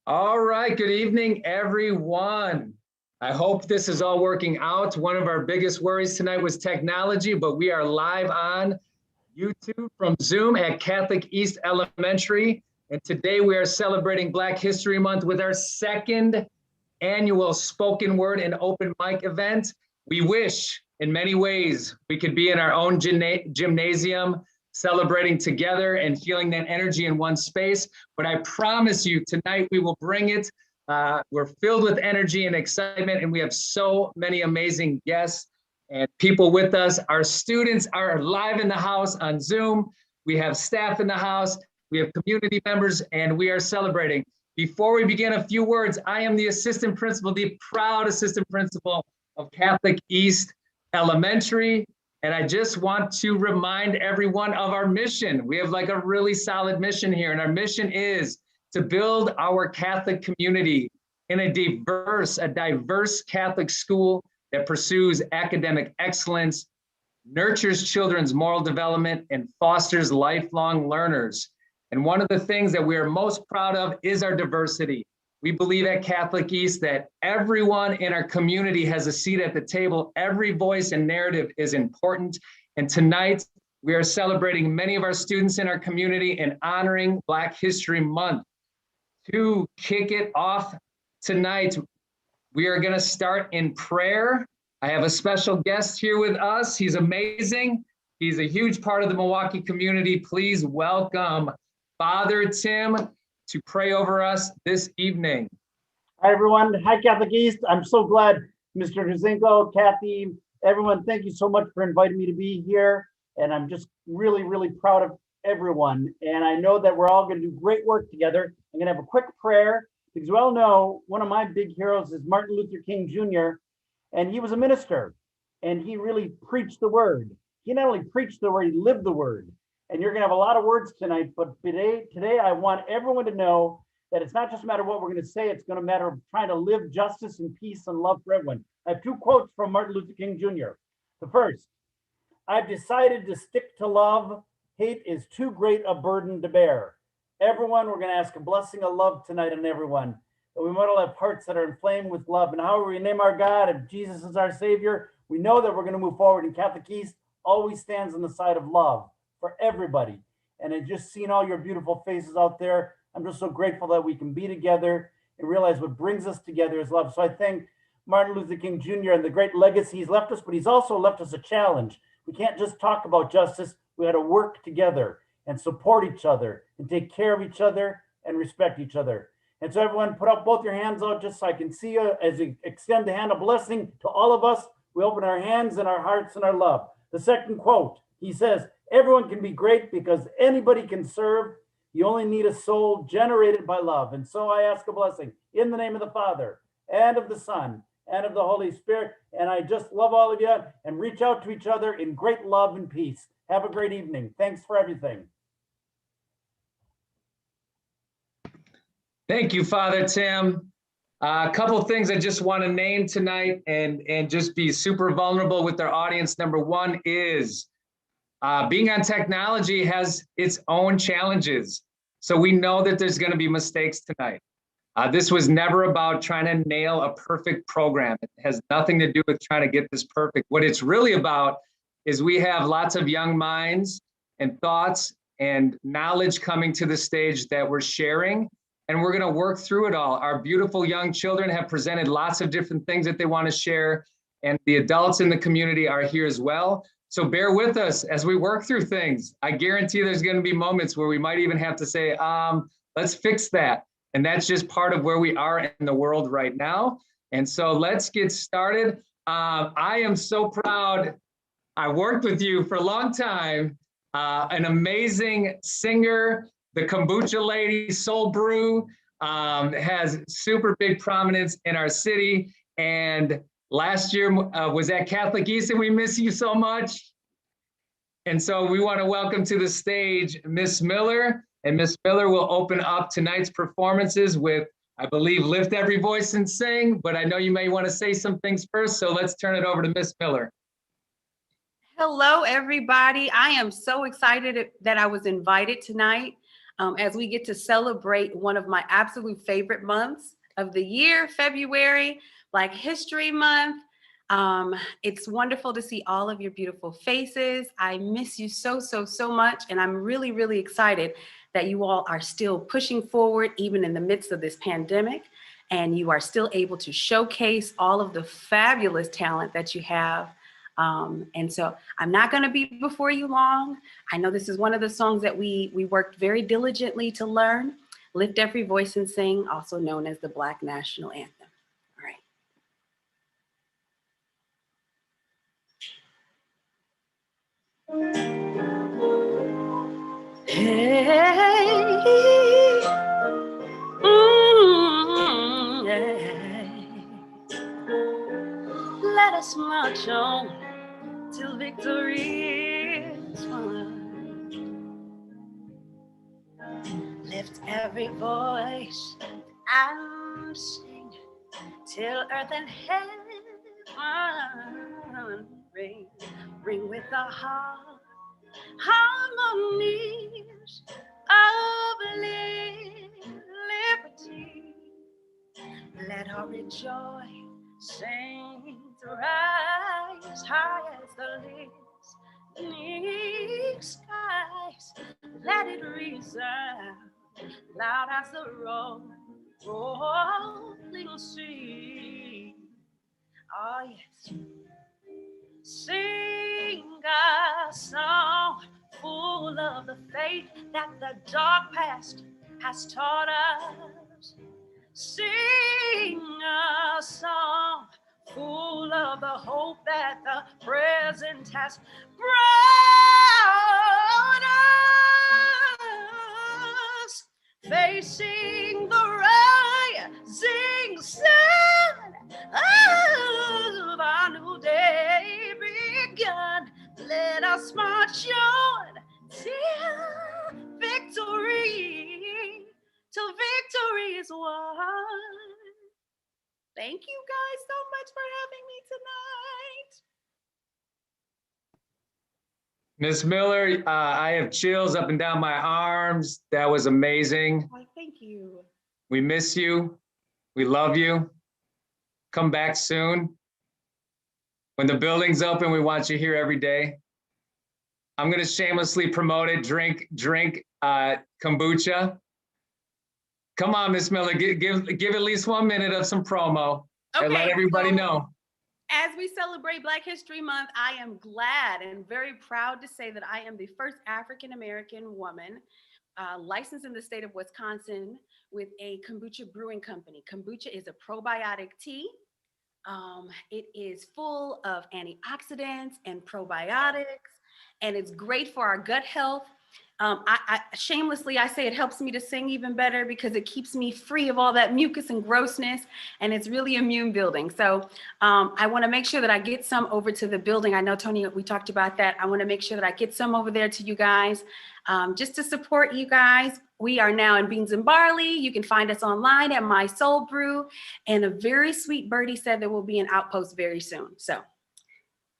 All right, good evening, everyone. I hope this is all working out. One of our biggest worries tonight was technology, but we are live on YouTube from Zoom at Catholic East Elementary. And today we are celebrating Black History Month with our second annual spoken word and open mic event. We wish in many ways we could be in our own gymnasium, celebrating together and feeling that energy in one space. But I promise you tonight we will bring it. We're filled with energy and excitement, and we have so many amazing guests and people with us. Our students are live in the house on Zoom. We have staff in the house. We have community members, and we are celebrating. Before we begin, a few words. I am the assistant principal, the proud assistant principal of Catholic East Elementary. And I just want to remind everyone of our mission. We have like a really solid mission here. And our mission is to build our Catholic community in a diverse Catholic school that pursues academic excellence, nurtures children's moral development, and fosters lifelong learners. And one of the things that we are most proud of is our diversity. We believe at Catholic East that everyone in our community has a seat at the table. Every voice and narrative is important. And tonight, we are celebrating many of our students in our community and honoring Black History Month. To kick it off tonight, we are going to start in prayer. I have a special guest here with us. He's amazing. He's a huge part of the Milwaukee community. Please welcome Father Tim to pray over us this evening. Hi, everyone. Hi, Catholic East. I'm so glad, Mr. Kazinko, Kathy, everyone, thank you so much for inviting me to be here. And I'm just really, really proud of everyone. And I know that we're all going to do great work together. I'm going to have a quick prayer because we all know one of my big heroes is Martin Luther King Jr. And he was a minister and he really preached the word. He not only preached the word, he lived the word. And you're going to have a lot of words tonight, but today I want everyone to know that it's not just a matter of what we're going to say, it's going to matter of trying to live justice and peace and love for everyone. I have two quotes from Martin Luther King Jr. The first, I've decided to stick to love. Hate is too great a burden to bear. Everyone, we're going to ask a blessing of love tonight on everyone. That we might all have hearts that are inflamed with love. And however we name our God, if Jesus is our Savior, we know that we're going to move forward. And Catholic East always stands on the side of love for everybody. And I just seen all your beautiful faces out there. I'm just so grateful that we can be together and realize what brings us together is love. So I thank Martin Luther King Jr. and the great legacy he's left us, but he's also left us a challenge. We can't just talk about justice. We got to work together and support each other and take care of each other and respect each other. And so everyone put up both your hands out just so I can see you as we extend the hand of blessing to all of us. We open our hands and our hearts and our love. The second quote, he says, everyone can be great because anybody can serve. You only need a soul generated by love. And so I ask a blessing in the name of the Father and of the Son and of the Holy Spirit. And I just love all of you and reach out to each other in great love and peace. Have a great evening. Thanks for everything. Thank you, Father Tim. A couple of things I just want to name tonight and just be super vulnerable with our audience. Number one is being on technology has its own challenges. So we know that there's going to be mistakes tonight. This was never about trying to nail a perfect program. It has nothing to do with trying to get this perfect. What it's really about is we have lots of young minds and thoughts and knowledge coming to the stage that we're sharing, and we're going to work through it all. Our beautiful young children have presented lots of different things that they want to share, and the adults in the community are here as well. So bear with us as we work through things. I guarantee there's going to be moments where we might even have to say, let's fix that. And that's just part of where we are in the world right now. And so let's get started. I am so proud. I worked with you for a long time. An amazing singer, the Kombucha Lady, Soul Brew, has super big prominence in our city. And last year was at Catholic East, and we miss you so much. And so we want to welcome to the stage Miss Miller, and Miss Miller will open up tonight's performances with, I believe, Lift Every Voice and Sing, but I know you may want to say some things first, so let's turn it over to Miss Miller. Hello, everybody. I am so excited that I was invited tonight. as we get to celebrate one of my absolute favorite months of the year, February, Black History Month. It's wonderful to see all of your beautiful faces. I miss you so, so, so much. And I'm really, really excited that you all are still pushing forward, even in the midst of this pandemic. And you are still able to showcase all of the fabulous talent that you have. And so I'm not going to be before you long. I know this is one of the songs that we worked very diligently to learn. Lift Every Voice and Sing, also known as the Black National Anthem. All right. Hey, yeah. Let us march on till victory is won. Lift every voice and sing till earth and heaven ring. Ring with the harmonies of liberty. Let our rejoicing rise high as the listening skies. Let it resound loud as the rolling sea. Oh yes. Sing a song full of the faith that the dark past has taught us. Sing a song full of the hope that the present has brought us. Facing the rising sun of our new day begun. Let us march on till victory is won. Thank you guys so much for having me tonight. Miss Miller, I have chills up and down my arms. That was amazing. Why, thank you. We miss you. We love you. Come back soon. When the building's open, we want you here every day. I'm gonna shamelessly promote it. Drink kombucha. Come on, Miss Miller, give at least 1 minute of some promo and let everybody know. As we celebrate Black History Month, I am glad and very proud to say that I am the first African-American woman licensed in the state of Wisconsin with a kombucha brewing company. Kombucha is a probiotic tea. It is full of antioxidants and probiotics, and it's great for our gut health. I shamelessly, I say it helps me to sing even better because it keeps me free of all that mucus and grossness, and it's really immune building. So I want to make sure that I get some over to the building. I know, Tony, we talked about that. I want to make sure that I get some over there to you guys, just to support you guys. We are now in Beans and Barley. You can find us online at My Soul Brew, and a very sweet birdie said there will be an outpost very soon. So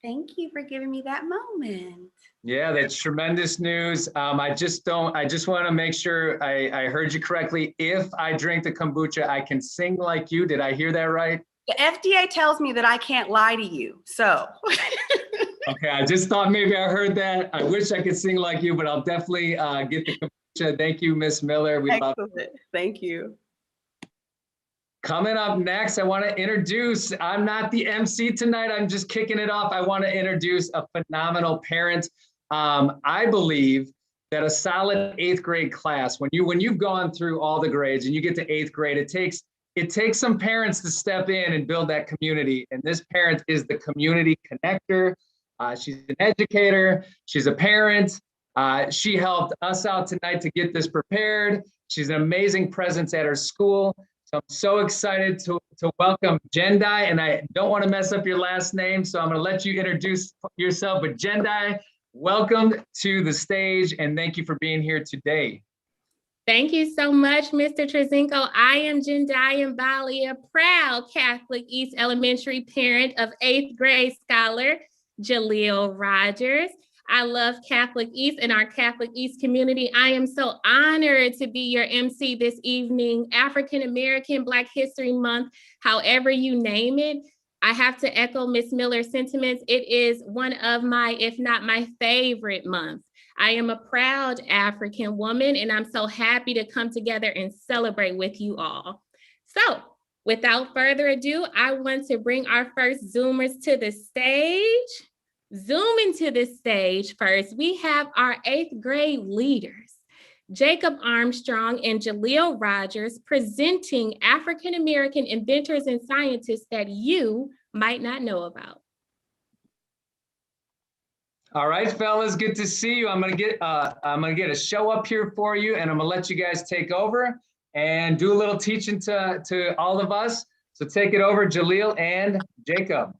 thank you for giving me that moment. Yeah, that's tremendous news. I just want to make sure I heard you correctly. If I drink the kombucha, I can sing like you. Did I hear that right? The FDA tells me that I can't lie to you, so. Okay, I just thought maybe I heard that. I wish I could sing like you, but I'll definitely get the kombucha. Thank you, Miss Miller. We love it. Thank you. Coming up next, I want to introduce, I'm not the MC tonight, I'm just kicking it off. I want to introduce a phenomenal parent. I believe that a solid 8th grade class, when you've gone through all the grades and you get to 8th grade, it takes some parents to step in and build that community. And this parent is the community connector. She's an educator, she's a parent. She helped us out tonight to get this prepared. She's an amazing presence at her school. So I'm so excited to welcome Jendai, and I don't want to mess up your last name, so I'm going to let you introduce yourself. But Jendai, welcome to the stage, and thank you for being here today. Thank you so much, Mr. Trzynko. I am Jendai Mbali, a proud Catholic East Elementary parent of 8th grade scholar Jaleel Rogers. I love Catholic East and our Catholic East community. I am so honored to be your MC this evening. African American Black History Month, however you name it. I have to echo Ms. Miller's sentiments. It is one of my, if not my favorite months. I am a proud African woman, and I'm so happy to come together and celebrate with you all. So without further ado, I want to bring our first Zoomers to the stage. Zooming to the stage first, we have our 8th grade leaders, Jacob Armstrong and Jaleel Rogers, presenting African-American inventors and scientists that you might not know about. All right, fellas, good to see you. I'm gonna get a show up here for you, and I'm gonna let you guys take over and do a little teaching to all of us. So take it over, Jaleel and Jacob.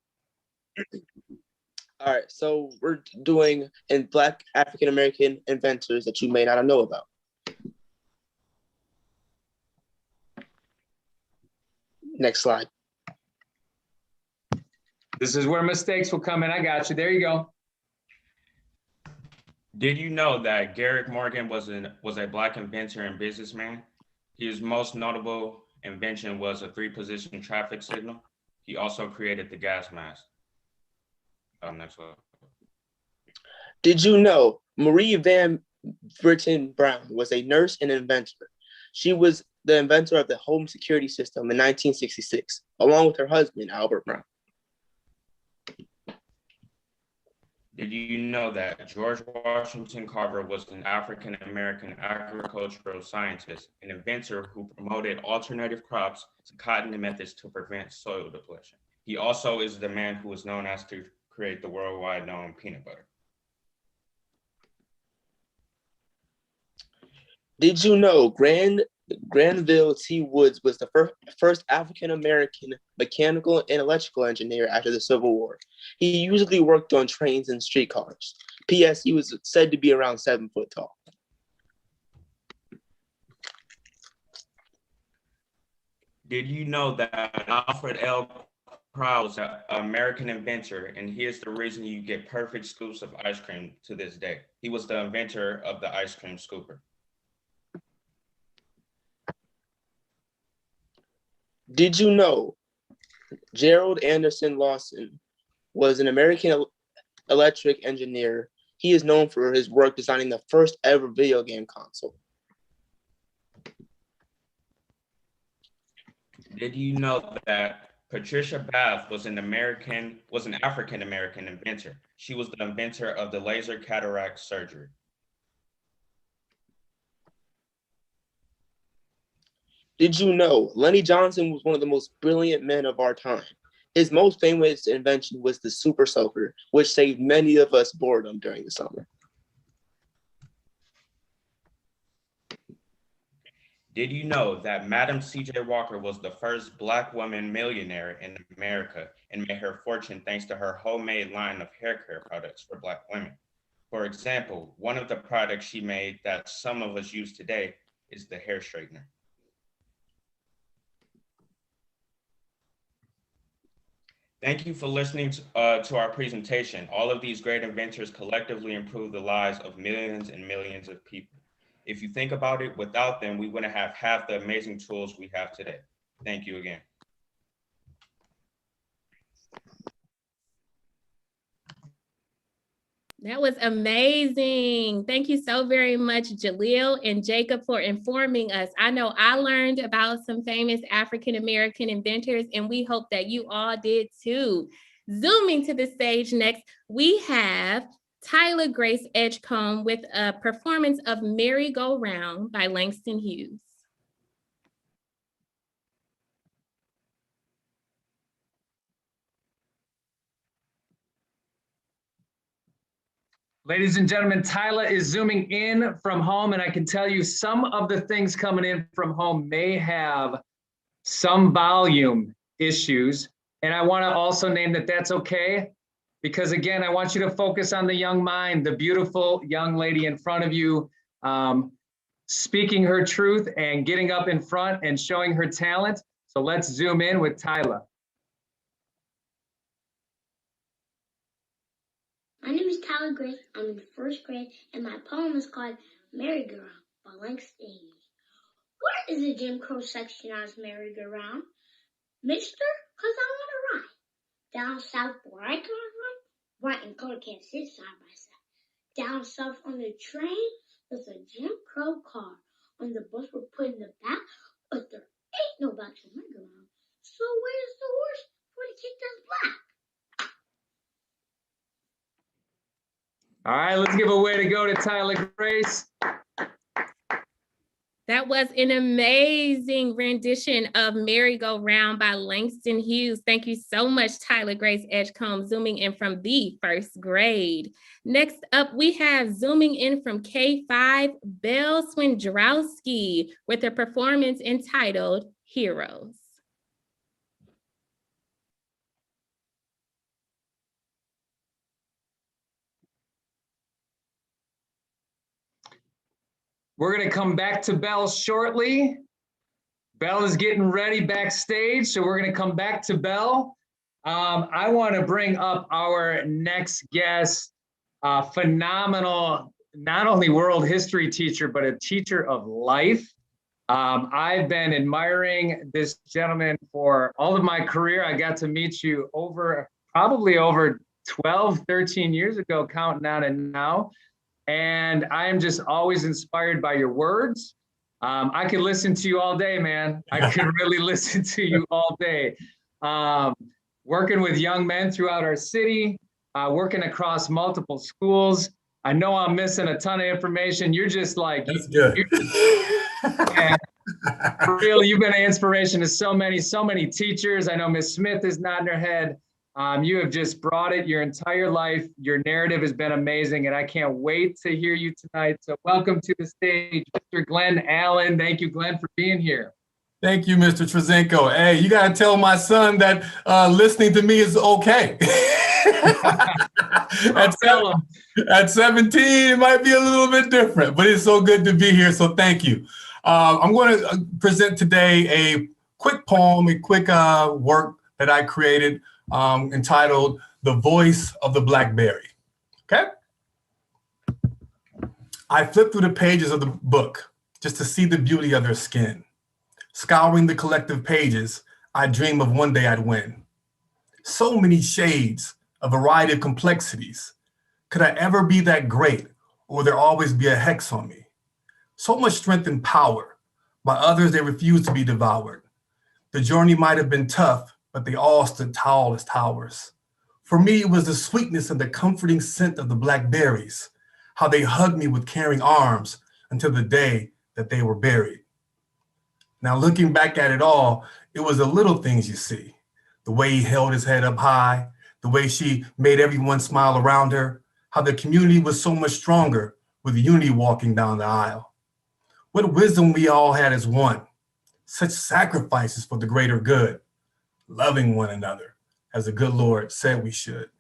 All right, so we're doing in Black African-American inventors that you may not know about. Next slide. This is where mistakes will come in. I got you. There you go. Did you know that Garrick Morgan was a Black inventor and businessman? His most notable invention was a 3-position traffic signal. He also created the gas mask. Next slide. Did you know Marie Van Britten Brown was a nurse and inventor? She was the inventor of the home security system in 1966, along with her husband, Albert Brown. Did you know that George Washington Carver was an African-American agricultural scientist, an inventor who promoted alternative crops to cotton methods to prevent soil depletion? He also is the man who is known as to create the worldwide known peanut butter. Did you know Granville T. Woods was the first African-American mechanical and electrical engineer after the Civil War? He usually worked on trains and streetcars. P.S. He was said to be around 7 foot tall. Did you know that Alfred L. Crowell was an American inventor, and he is the reason you get perfect scoops of ice cream to this day? He was the inventor of the ice cream scooper. Did you know Gerald Anderson Lawson was an American electric engineer? He is known for his work designing the first ever video game console. Did you know that Patricia Bath was an African-American inventor? She was the inventor of the laser cataract surgery. Did you know Lenny Johnson was one of the most brilliant men of our time? His most famous invention was the Super Soaker, which saved many of us boredom during the summer. Did you know that Madam C.J. Walker was the first Black woman millionaire in America and made her fortune thanks to her homemade line of hair care products for Black women? For example, one of the products she made that some of us use today is the hair straightener. Thank you for listening to our presentation. All of these great inventors collectively improve the lives of millions and millions of people. If you think about it, without them, we wouldn't have half the amazing tools we have today. Thank you again. That was amazing. Thank you so very much, Jaleel and Jacob, for informing us. I know I learned about some famous African-American inventors, and we hope that you all did too. Zooming to the stage next, we have Tyler Grace Edgecombe with a performance of Merry Go Round by Langston Hughes. Ladies and gentlemen, Tyler is zooming in from home, and I can tell you some of the things coming in from home may have some volume issues. And I want to also name that that's okay, because again, I want you to focus on the young mind, the beautiful young lady in front of you, speaking her truth and getting up in front and showing her talent. So let's zoom in with Tyler. My name is Tyler Grace. I'm in the first grade, and my poem is called Merry-Go-Round by Langston. Where is the Jim Crow section on his merry-go-round? Mister, 'cause I want to ride. Down south where I come from, white and color can't sit side by side. Down south on the train, there's a Jim Crow car. On the bus we're put in the back, but there ain't no back to merry-go-round. So where's the horse for the kid that's black? All right, let's give a way to go to Tyler Grace. That was an amazing rendition of Merry-Go-Round by Langston Hughes. Thank you so much, Tyler Grace Edgecombe, zooming in from the first grade. Next up, we have zooming in from K5, Belle Swindrowski with a performance entitled Heroes. We're going to come back to Belle shortly. Belle is getting ready backstage, so we're going to come back to Belle. I want to bring up our next guest, phenomenal, not only world history teacher, but a teacher of life. I've been admiring this gentleman for all of my career. I got to meet you probably over 12, 13 years ago, counting on it now. And I am just always inspired by your words. I could listen to you all day, man. I could really listen to you all day. Working with young men throughout our city, working across multiple schools. I know I'm missing a ton of information. You're just like, that's good. For real, you've been an inspiration to so many teachers. I know Miss Smith is nodding her head. You have just brought it your entire life. Your narrative has been amazing, and I can't wait to hear you tonight. So welcome to the stage, Mr. Glenn Allen. Thank you, Glenn, for being here. Thank you, Mr. Trezenko. Hey, you got to tell my son that listening to me is okay. At 17, it might be a little bit different, but it's so good to be here, so thank you. I'm going to present today a quick poem, a quick work that I created entitled The Voice of the Blackberry, okay? I flipped through the pages of the book just to see the beauty of their skin. Scouring the collective pages, I dream of one day I'd win. So many shades, a variety of complexities. Could I ever be that great, or will there always be a hex on me? So much strength and power. By others, they refuse to be devoured. The journey might have been tough, but they all stood tall as towers. For me, it was the sweetness and the comforting scent of the blackberries, how they hugged me with caring arms until the day that they were buried. Now, looking back at it all, it was the little things you see. The way he held his head up high, the way she made everyone smile around her, how the community was so much stronger with unity walking down the aisle. What wisdom we all had as one, such sacrifices for the greater good, loving one another as the good Lord said we should.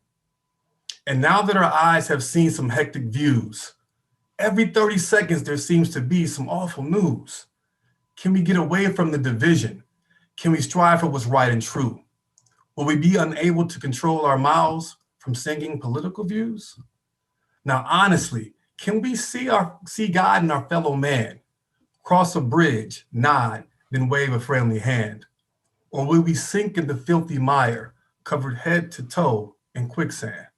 And now that our eyes have seen some hectic views, every 30 seconds there seems to be some awful news. Can we get away from the division? Can we strive for what's right and true? Will we be unable to control our mouths from singing political views? Now, honestly, can we see God in our fellow man? Cross a bridge, nod, then wave a friendly hand? Or will we sink in the filthy mire, covered head to toe in quicksand?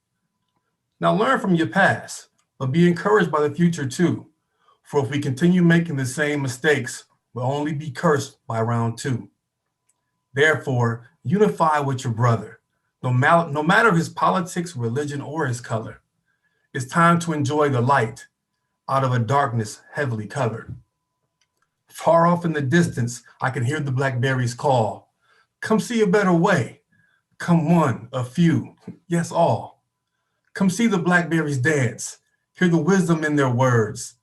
Now learn from your past, but be encouraged by the future too. For if we continue making the same mistakes, we'll only be cursed by round 2. Therefore, unify with your brother, no matter his politics, religion, or his color. It's time to enjoy the light out of a darkness heavily covered. Far off in the distance, I can hear the blackberries call. Come see a better way. Come one, a few, yes, all. Come see the blackberries dance. Hear the wisdom in their words.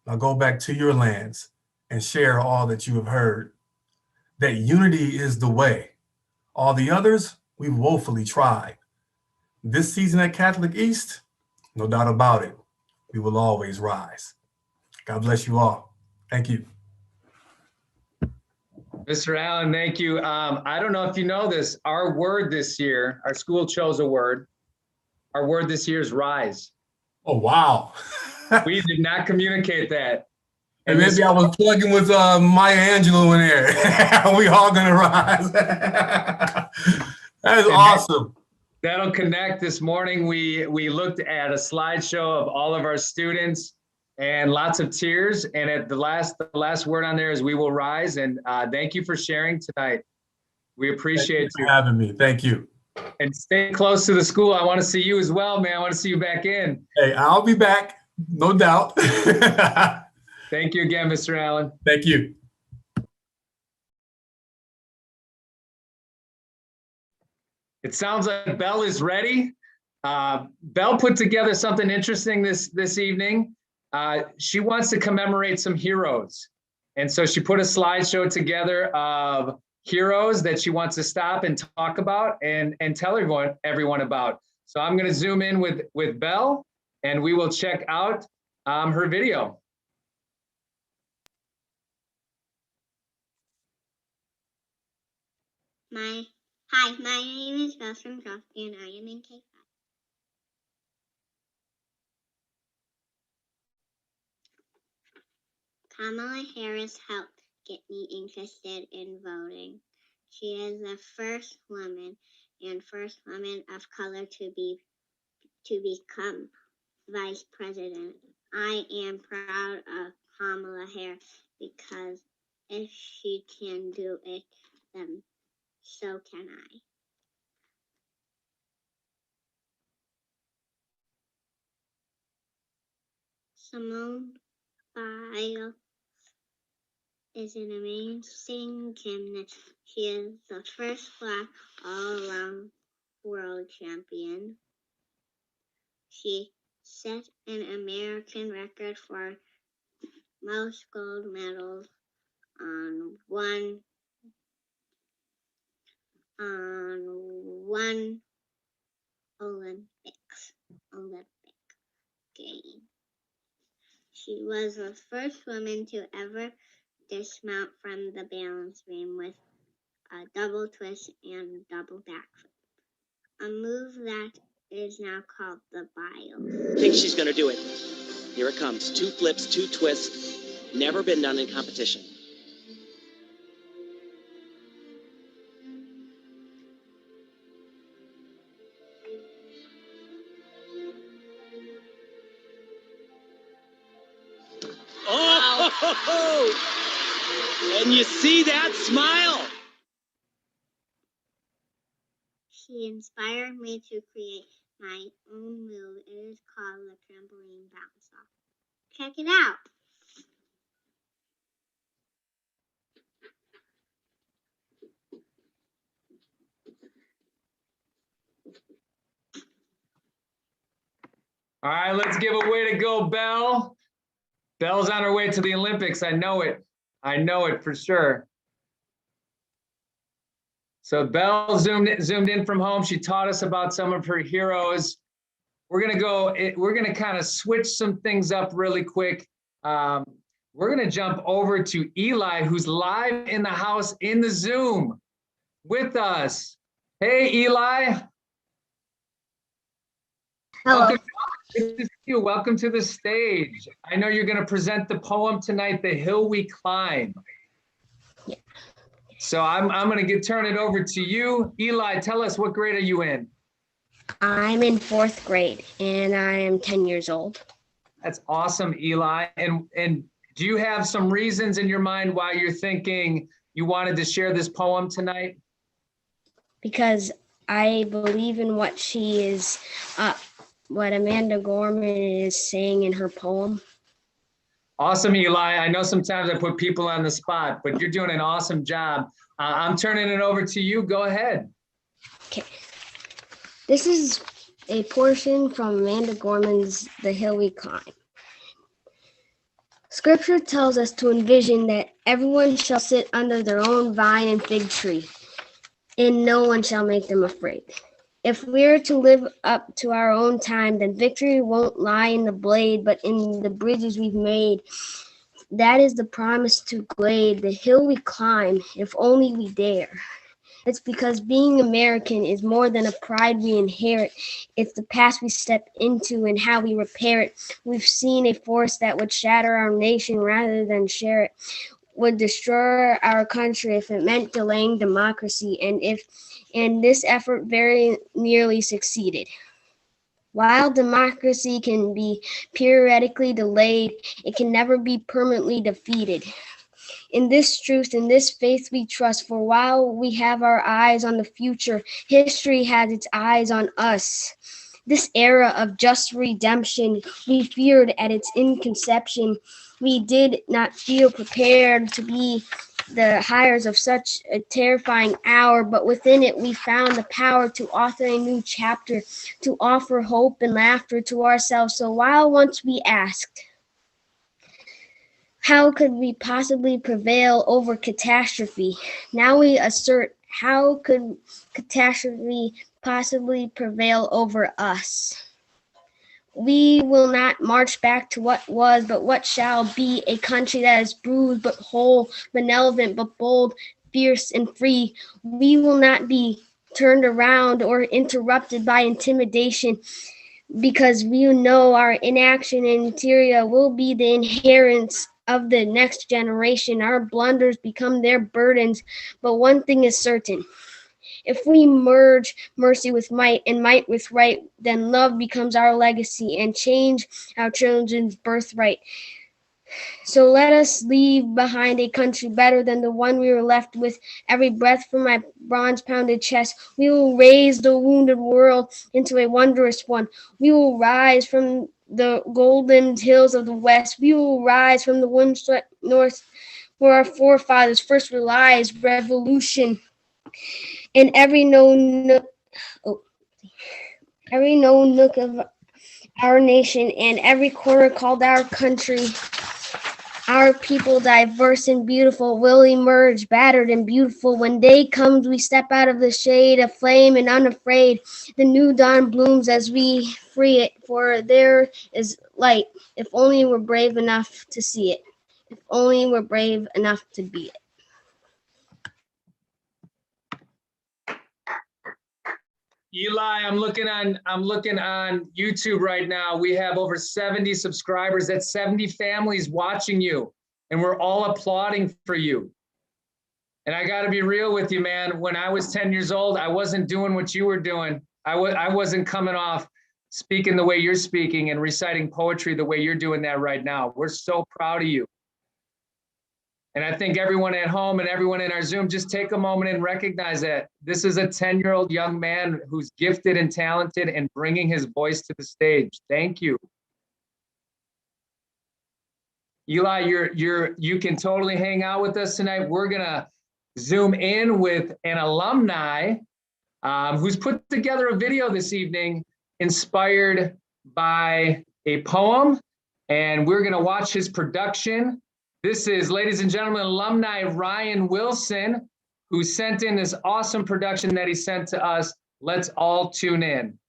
Now go back to your lands and share all that you have heard. That unity is the way. All the others, we've woefully tried. This season at Catholic East, no doubt about it, we will always rise. God bless you all. Thank you. Mr. Allen, thank you. I don't know if you know this, our word this year, our school chose a word. Our word this year is rise. Oh, wow. We did not communicate that. And maybe I was plugging with Maya Angelou in there. We all gonna rise. That is awesome. That'll connect. This morning, we looked at a slideshow of all of our students and lots of tears. And at the last word on there is "we will rise." And thank you for sharing tonight. We appreciate you for having me. Thank you. And stay close to the school. I want to see you as well, man. I want to see you back in. Hey, I'll be back, no doubt. Thank you again, Mr. Allen. Thank you. It sounds like Belle is ready. Belle put together something interesting this evening. She wants to commemorate some heroes. And so she put a slideshow together of heroes that she wants to stop and talk about and tell everyone about. So I'm going to zoom in with Belle, and we will check out her video. Hi, my name is Belle from Crosby, and I am in K5. Kamala Harris helped get me interested in voting. She is the first woman of color to become vice president. I am proud of Kamala Harris because if she can do it, then so can I. Simone Biles is an amazing gymnast. She is the first Black all-around world champion. She set an American record for most gold medals on one Olympic game. She was the first woman to ever dismount from the balance beam with a double twist and double backflip, a move that is now called the Biles. I think she's going to do it. Here it comes. 2 flips, 2 twists. Never been done in competition. Oh! And you see that smile? She inspired me to create my own move. It is called the trampoline bounce off. Check it out. All right, let's give a way to go, Belle. Belle's on her way to the Olympics. I know it. I know it for sure. So Belle zoomed in from home. She taught us about some of her heroes. We're gonna kind of switch some things up really quick. We're gonna jump over to Eli, who's live in the house in the Zoom with us. Hey, Eli. Hello. Good to see you. Welcome to the stage. I know you're going to present the poem tonight, "The Hill We Climb." Yeah. So I'm going to turn it over to you. Eli, tell us, what grade are you in? I'm in 4th grade and I am 10 years old. That's awesome, Eli. And do you have some reasons in your mind why you're thinking you wanted to share this poem tonight? Because I believe in what she is, what Amanda Gorman is saying in her poem. Awesome, Eli. I know sometimes I put people on the spot, but you're doing an awesome job. I'm turning it over to you. Go ahead. Okay. This is a portion from Amanda Gorman's The Hill We Climb. Scripture tells us to envision that everyone shall sit under their own vine and fig tree, and no one shall make them afraid. If we are to live up to our own time, then victory won't lie in the blade, but in the bridges we've made. That is the promise to glade, the hill we climb, if only we dare. It's because being American is more than a pride we inherit. It's the past we step into and how we repair it. We've seen a force that would shatter our nation rather than share it, would destroy our country if it meant delaying democracy, and this effort very nearly succeeded. While democracy can be periodically delayed, it can never be permanently defeated. In this truth, in this faith we trust, for while we have our eyes on the future, history has its eyes on us. This era of just redemption, we feared at its inception. We did not feel prepared to be the hires of such a terrifying hour, but within it we found the power to author a new chapter, to offer hope and laughter to ourselves. So while once we asked, how could we possibly prevail over catastrophe? Now we assert, how could catastrophe possibly prevail over us? We will not march back to what was, but what shall be, a country that is bruised but whole, benevolent but bold, fierce and free. We will not be turned around or interrupted by intimidation, because we know our inaction and interior will be the inheritance of the next generation. Our blunders become their burdens, but one thing is certain. If we merge mercy with might and might with right, then love becomes our legacy and change our children's birthright. So let us leave behind a country better than the one we were left with. Every breath from my bronze-pounded chest, we will raise the wounded world into a wondrous one. We will rise from the golden hills of the West. We will rise from the windswept North, where our forefathers first realized revolution. In every known nook of our nation and every corner called our country, our people, diverse and beautiful, will emerge battered and beautiful. When day comes, we step out of the shade, aflame and unafraid. The new dawn blooms as we free it, for there is light, if only we're brave enough to see it, if only we're brave enough to be it. Eli, I'm looking on YouTube right now. We have over 70 subscribers. That's 70 families watching you, and we're all applauding for you. And I got to be real with you, man. When I was 10 years old, I wasn't doing what you were doing. I wasn't coming off speaking the way you're speaking and reciting poetry the way you're doing that right now. We're so proud of you. And I think everyone at home and everyone in our Zoom, just take a moment and recognize that this is a 10-year-old young man who's gifted and talented and bringing his voice to the stage. Thank you. Eli, you can totally hang out with us tonight. We're gonna Zoom in with an alumni who's put together a video this evening inspired by a poem, and we're gonna watch his production. This is, ladies and gentlemen, alumni Ryan Wilson, who sent in this awesome production that he sent to us. Let's all tune in.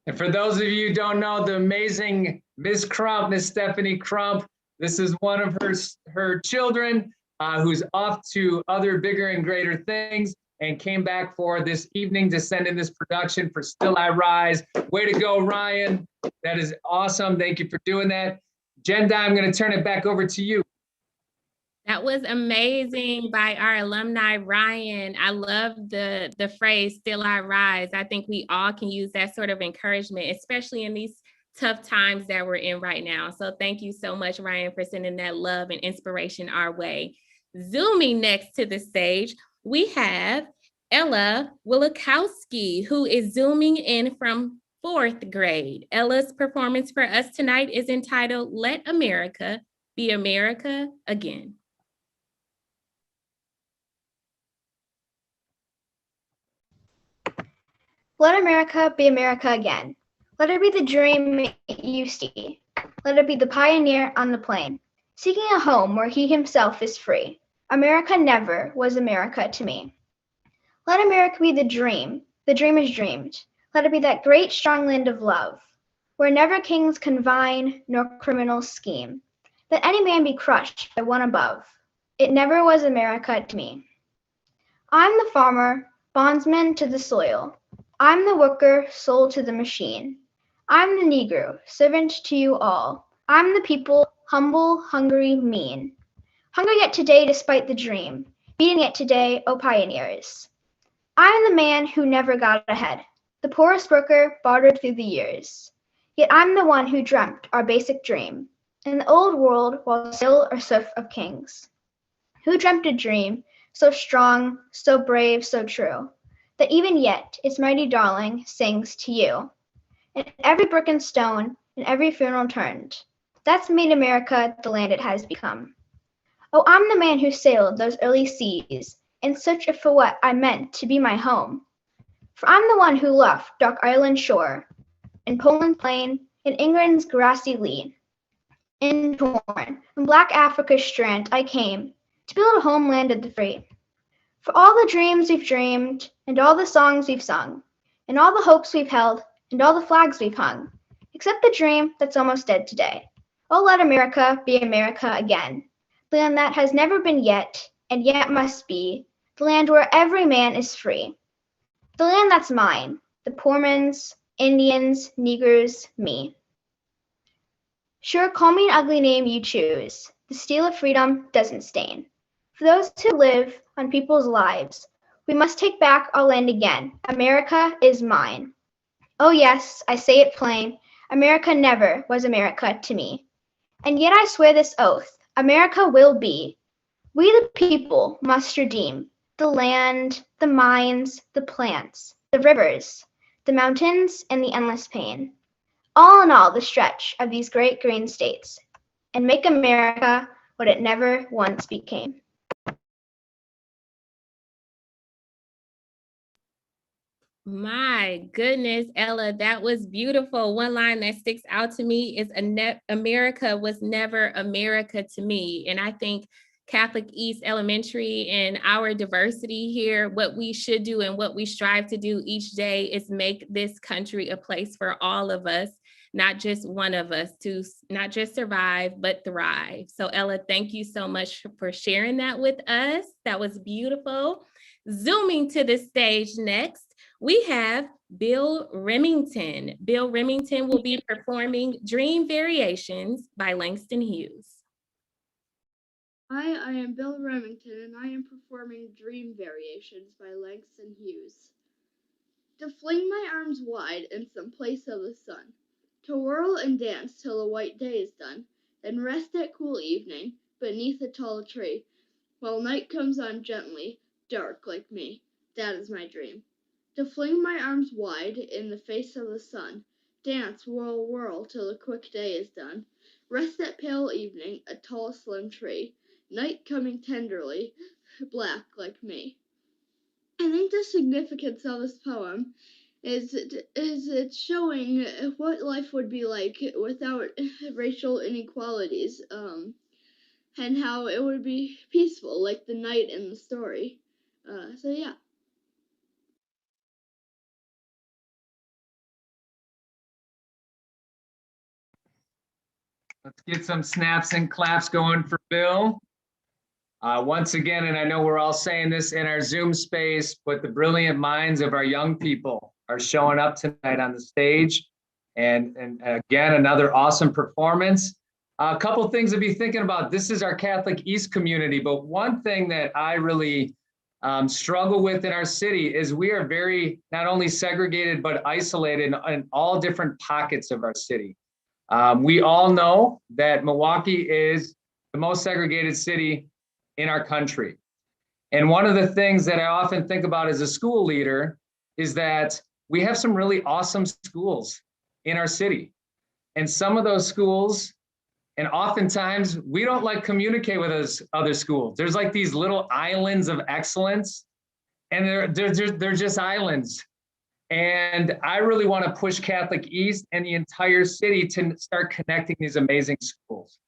And for those of you who don't know, the amazing Miss Crump, Miss Stephanie Crump, this is one of her children who's off to other bigger and greater things. and came back for this evening to send in this production for Still I Rise. Way to go, Ryan. That is awesome. Thank you for doing that. Jenda, I'm going to turn it back over to you. That was amazing by our alumni, Ryan. I love the phrase, Still I Rise. I think we all can use that sort of encouragement, especially in these tough times that we're in right now. So thank you so much, Ryan, for sending that love and inspiration our way. Zooming next to the stage, we have Ella Wilikowski, who is zooming in from 4th grade. Ella's performance for us tonight is entitled, Let America Be America Again. Let America be America again. Let it be the dream you see. Let it be the pioneer on the plain, seeking a home where he himself is free. America never was America to me. Let America be the dream is dreamed. Let it be that great strong land of love, where never kings convine nor criminals scheme. Let any man be crushed by one above. It never was America to me. I'm the farmer, bondsman to the soil. I'm the worker, soul to the machine. I'm the Negro, servant to you all. I'm the people, humble, hungry, mean. Hungry yet today despite the dream, beating yet today, O pioneers. I'm the man who never got ahead, the poorest worker bartered through the years. Yet I'm the one who dreamt our basic dream, in the old world while still a serf of kings. Who dreamt a dream so strong, so brave, so true, that even yet its mighty darling sings to you. And every brick and stone, and every funeral turned, that's made America the land it has become. Oh, I'm the man who sailed those early seas in search for what I meant to be my home. For I'm the one who left dark Ireland's shore, in Poland's plain, in England's grassy lea. In torn, from black Africa's strand I came, to build a homeland of the free. For all the dreams we've dreamed, and all the songs we've sung, and all the hopes we've held, and all the flags we've hung, except the dream that's almost dead today. Oh, let America be America again, the land that has never been yet, and yet must be, the land where every man is free. The land that's mine, the poor man's, Indians, Negroes, me. Sure, call me an ugly name you choose, the steel of freedom doesn't stain. For those who live on people's lives, we must take back our land again. America is mine. Oh yes, I say it plain, America never was America to me. And yet I swear this oath, America will be. We the people must redeem the land, the mines, the plants, the rivers, the mountains, and the endless pain. All in all the stretch of these great green states, and make America what it never once became. My goodness, Ella, that was beautiful. One line that sticks out to me is America was never America to me. And I think Catholic East Elementary and our diversity here, what we should do and what we strive to do each day is make this country a place for all of us, not just one of us, to not just survive, but thrive. So Ella, thank you so much for sharing that with us. That was beautiful. Zooming to the stage next, we have Bill Remington. Bill Remington will be performing Dream Variations by Langston Hughes. Hi, I am Bill Remington, and I am performing Dream Variations by Langston Hughes. To fling my arms wide in some place of the sun, to whirl and dance till the white day is done, then rest at cool evening beneath a tall tree, while night comes on gently, dark like me. That is my dream. To fling my arms wide in the face of the sun, dance, whirl, whirl till the quick day is done, rest at pale evening, a tall slim tree, night coming tenderly, black like me. I think the significance of this poem is it's showing what life would be like without racial inequalities, and how it would be peaceful like the night in the story. So yeah. Let's get some snaps and claps going for Bill. Once again, and I know we're all saying this in our Zoom space, but the brilliant minds of our young people are showing up tonight on the stage. And again, another awesome performance. A couple things to be thinking about. This is our Catholic East community, but one thing that I really struggle with in our city is we are very not only segregated, but isolated in all different pockets of our city. We all know that Milwaukee is the most segregated city in our country. And one of the things that I often think about as a school leader is that we have some really awesome schools in our city. And some of those schools, and oftentimes we don't like communicate with those other schools. There's like these little islands of excellence, and they're just islands. And I really want to push Catholic East and the entire city to start connecting these amazing schools.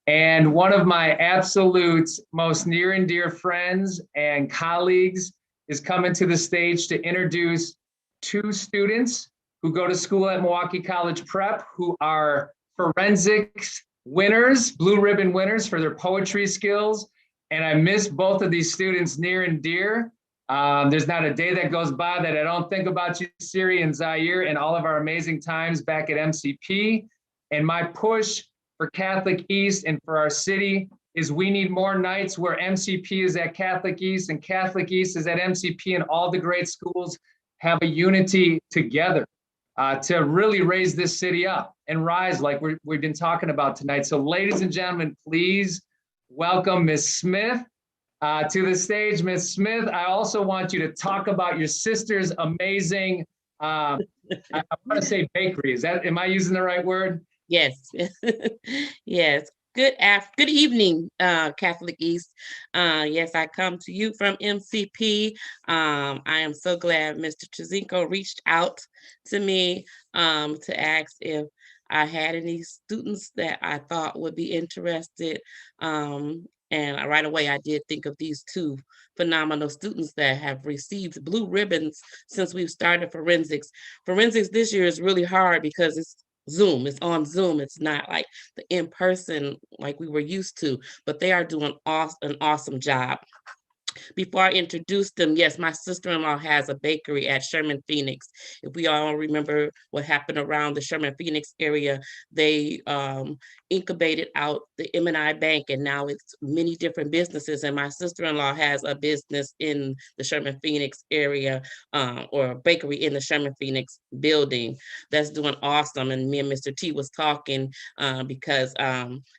And one of my absolute most near and dear friends and colleagues is coming to the stage to introduce two students who go to school at Milwaukee College Prep, who are forensics winners, blue ribbon winners for their poetry skills. And I miss both of these students near and dear. There's not a day that goes by that I don't think about you, Siri and Zaire, and all of our amazing times back at MCP. And my push for Catholic East and for our city is we need more nights where MCP is at Catholic East and Catholic East is at MCP, and all the great schools have a unity together to really raise this city up and rise like we've been talking about tonight. So ladies and gentlemen, please welcome Ms. Smith to the stage. Ms. Smith, I also want you to talk about your sister's amazing, I want to say bakery. Am I using the right word? Yes. Yes. Good evening, Catholic East. Yes, I come to you from MCP. I am so glad Mr. Chizinko reached out to me to ask if I had any students that I thought would be interested. And right away, I did think of these two phenomenal students that have received blue ribbons since we've started forensics. Forensics this year is really hard because it's Zoom. It's on Zoom. It's not like the in-person like we were used to, but they are doing an awesome job. Before I introduce them, yes, my sister-in-law has a bakery at Sherman Phoenix. If we all remember what happened around the Sherman Phoenix area, they incubated out the M&I Bank, and now it's many different businesses. And my sister-in-law has a business in the Sherman Phoenix area, or a bakery in the Sherman Phoenix building that's doing awesome. And me and Mr. T was talking because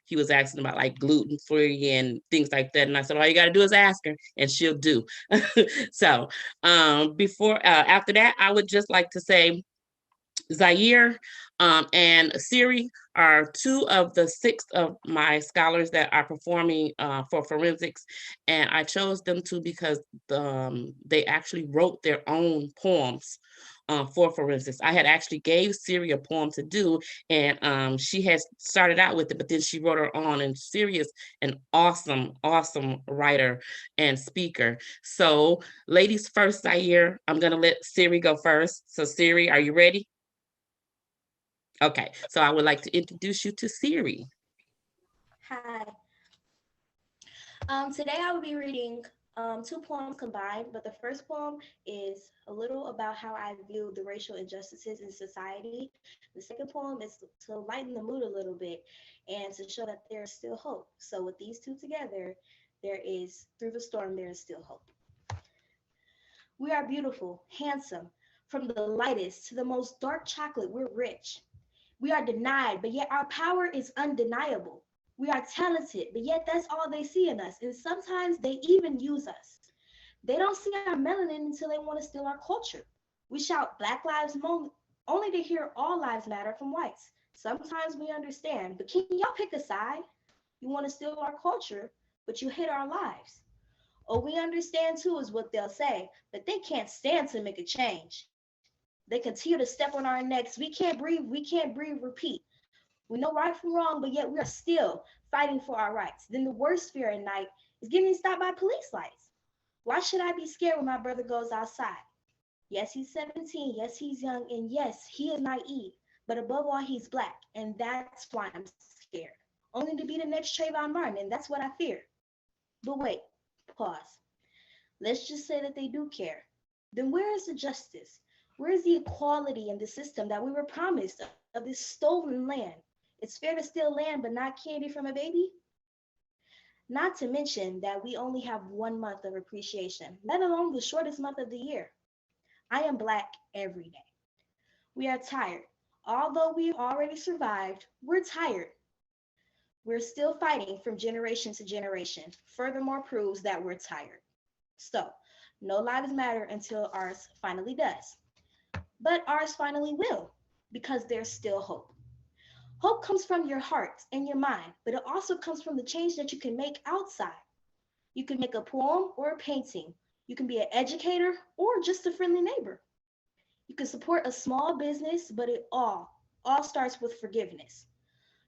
he was asking about like gluten-free and things like that. And I said, all you got to do is ask her, and she'll do. So after that, I would just like to say Zaire and Siri are two of the 6 of my scholars that are performing for forensics. And I chose them two because they actually wrote their own poems for forensics. I had actually gave Siri a poem to do, and she has started out with it, but then she wrote her own, and Siri is an awesome writer and speaker. So ladies first, Zaire, I'm gonna let Siri go first. So Siri, are you ready? Okay, so I would like to introduce you to Siri. Hi. Today I will be reading 2 poems combined, but the first poem is a little about how I view the racial injustices in society. The second poem is to lighten the mood a little bit and to show that there is still hope. So with these two together, through the storm, there is still hope. We are beautiful, handsome, from the lightest to the most dark chocolate, we're rich. We are denied, but yet our power is undeniable. We are talented, but yet that's all they see in us. And sometimes they even use us. They don't see our melanin until they want to steal our culture. We shout Black Lives Matter only to hear all lives matter from whites. Sometimes we understand, but can y'all pick a side? You want to steal our culture, but you hate our lives. Oh, we understand too is what they'll say, but they can't stand to make a change. They continue to step on our necks. We can't breathe, repeat. We know right from wrong, but yet we are still fighting for our rights. Then the worst fear at night is getting stopped by police lights. Why should I be scared when my brother goes outside? Yes, he's 17. Yes, he's young. And yes, he is naive. But above all, he's Black. And that's why I'm scared. Only to be the next Trayvon Martin. And that's what I fear. But wait, pause. Let's just say that they do care. Then where is the justice? Where is the equality in the system that we were promised of this stolen land? It's fair to steal land, but not candy from a baby? Not to mention that we only have 1 month of appreciation, let alone the shortest month of the year. I am Black every day. We are tired. Although we've already survived, we're tired. We're still fighting from generation to generation. Furthermore, proves that we're tired. So, no lives matter until ours finally does. But ours finally will, because there's still hope. Hope comes from your heart and your mind, but it also comes from the change that you can make outside. You can make a poem or a painting. You can be an educator or just a friendly neighbor. You can support a small business, but it all starts with forgiveness.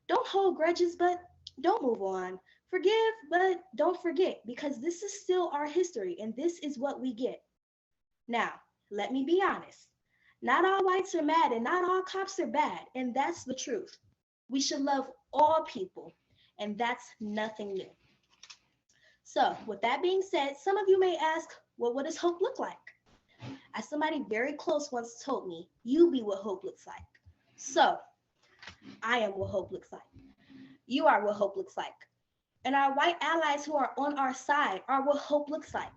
Don't hold grudges, but don't move on. Forgive, but don't forget, because this is still our history and this is what we get. Now, let me be honest. Not all whites are mad and not all cops are bad, and that's the truth. We should love all people, and that's nothing new. So, with that being said, some of you may ask, well, what does hope look like? As somebody very close once told me, you be what hope looks like. So, I am what hope looks like. You are what hope looks like. And our white allies who are on our side are what hope looks like.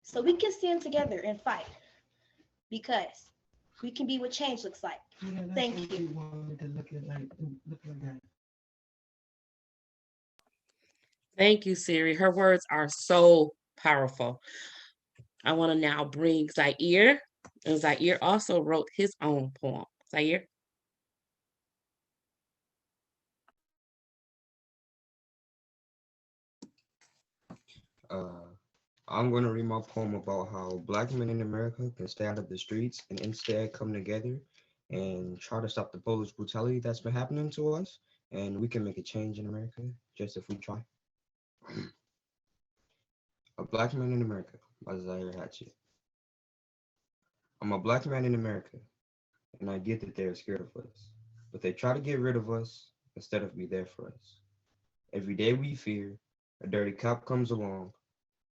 So we can stand together and fight, because we can be what change looks like. Thank you. Thank you, Siri. Her words are so powerful. I want to now bring Zaire, and Zaire also wrote his own poem. Zaire. I'm going to read my poem about how Black men in America can stay out of the streets and instead come together and try to stop the police brutality that's been happening to us. And we can make a change in America just if we try. A Black Man in America by Zaire Hatchett. I'm a Black man in America, and I get that they're scared of us, but they try to get rid of us instead of be there for us. Every day we fear a dirty cop comes along.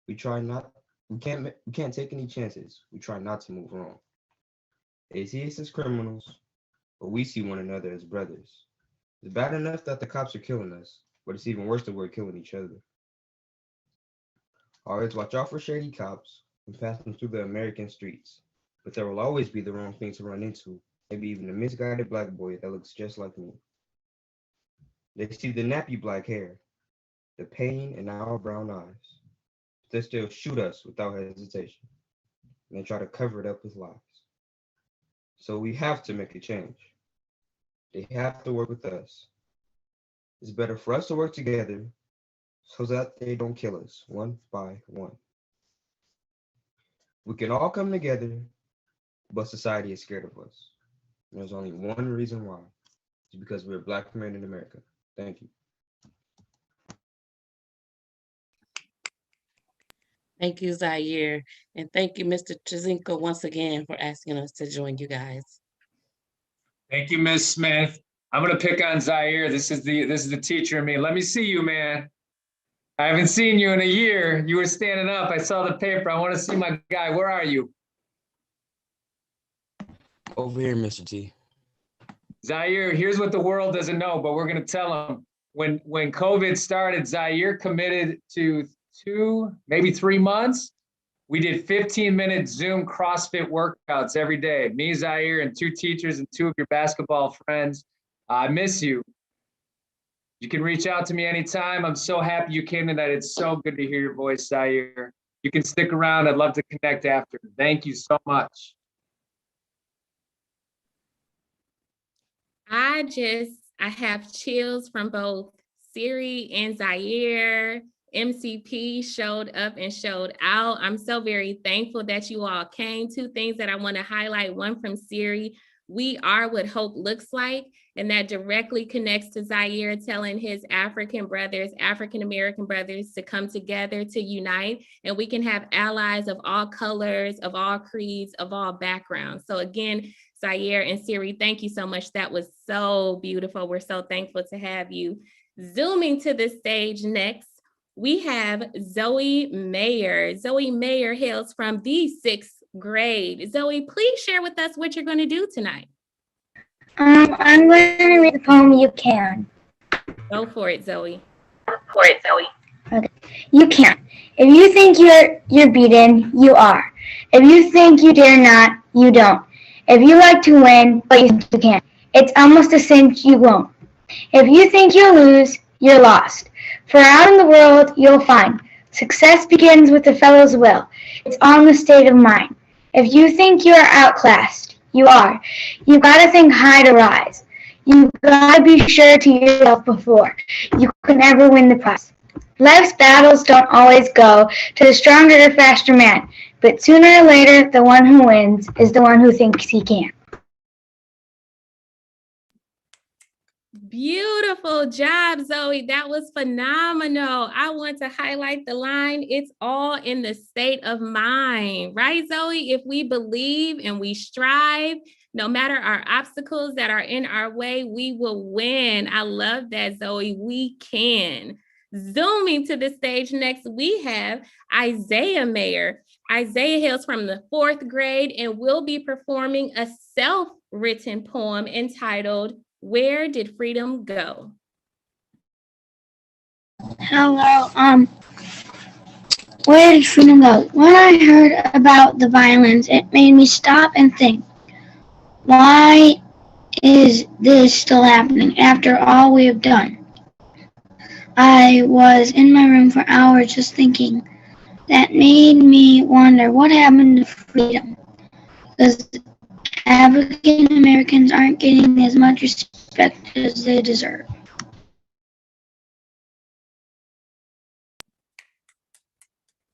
We can't take any chances. We try not to move wrong. They see us as criminals, but we see one another as brothers. It's bad enough that the cops are killing us, but it's even worse that we're killing each other. Always watch out for shady cops and pass them through the American streets, but there will always be the wrong thing to run into, maybe even a misguided Black boy that looks just like me. They see the nappy Black hair, the pain in our brown eyes. They still shoot us without hesitation, and they try to cover it up with lies. So we have to make a change. They have to work with us. It's better for us to work together so that they don't kill us one by one. We can all come together, but society is scared of us. And there's only one reason why. It's because we're Black men in America. Thank you. Thank you, Zaire. And thank you, Mr. Chizinko, once again for asking us to join you guys. Thank you, Ms. Smith. I'm gonna pick on Zaire. This is the teacher in me. Let me see you, man. I haven't seen you in a year. You were standing up. I saw the paper. I want to see my guy. Where are you? Over here, Mr. T. Zaire, here's what the world doesn't know, but we're gonna tell them. When COVID started, Zaire committed to 2, maybe 3 months. We did 15-minute Zoom CrossFit workouts every day. Me, Zaire, and 2 teachers and 2 of your basketball friends. I miss you. You can reach out to me anytime. I'm so happy you came tonight. It's so good to hear your voice, Zaire. You can stick around. I'd love to connect after. Thank you so much. I have chills from both Siri and Zaire. MCP showed up and showed out. I'm so very thankful that you all came. 2 things that I want to highlight. One from Siri, we are what hope looks like. And that directly connects to Zaire telling his African American brothers to come together, to unite, and we can have allies of all colors, of all creeds, of all backgrounds. So again, Zaire and Siri, thank you so much. That was so beautiful. We're so thankful to have you. Zooming to the stage next, we have Zoe Mayer. Zoe Mayer hails from the 6th grade. Zoe, please share with us what you're going to do tonight. I'm going to read the poem You Can. Go for it, Zoe. Okay. You can. If you think you're beaten, you are. If you think you dare not, you don't. If you like to win, but you think you can't, it's almost a cinch you won't. If you think you'll lose, you're lost. For out in the world you'll find success begins with the fellow's will. It's on the state of mind. If you think you're outclassed, you are. You gotta think high to rise. You gotta be sure to yourself before you can ever win the prize. Life's battles don't always go to the stronger or faster man, but sooner or later, the one who wins is the one who thinks he can. Beautiful job, Zoe. That was phenomenal. I want to highlight the line, it's all in the state of mind, right, Zoe? If we believe and we strive, no matter our obstacles that are in our way, we will win. I love that, Zoe. We can. Zooming to the stage next, we have Isaiah Mayer. Isaiah hails from the 4th grade and will be performing a self-written poem entitled, Where Did Freedom Go? Hello, where did freedom go? When I heard about the violence, it made me stop and think, why is this still happening after all we have done? I was in my room for hours just thinking. That made me wonder what happened to freedom. Because African Americans aren't getting as much respect as they deserve.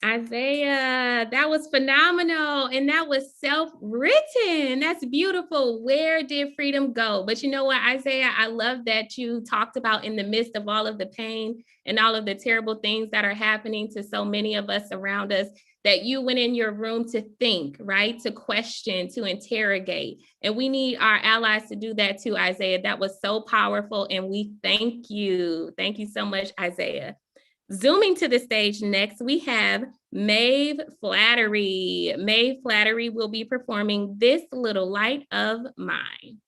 Isaiah, that was phenomenal. And that was self-written. That's beautiful. Where did freedom go? But you know what, Isaiah, I love that you talked about in the midst of all of the pain and all of the terrible things that are happening to so many of us around us, that you went in your room to think, right? To question, to interrogate. And we need our allies to do that too, Isaiah. That was so powerful. And we thank you. Thank you so much, Isaiah. Zooming to the stage next, we have Maeve Flattery. Maeve Flattery will be performing This Little Light of Mine.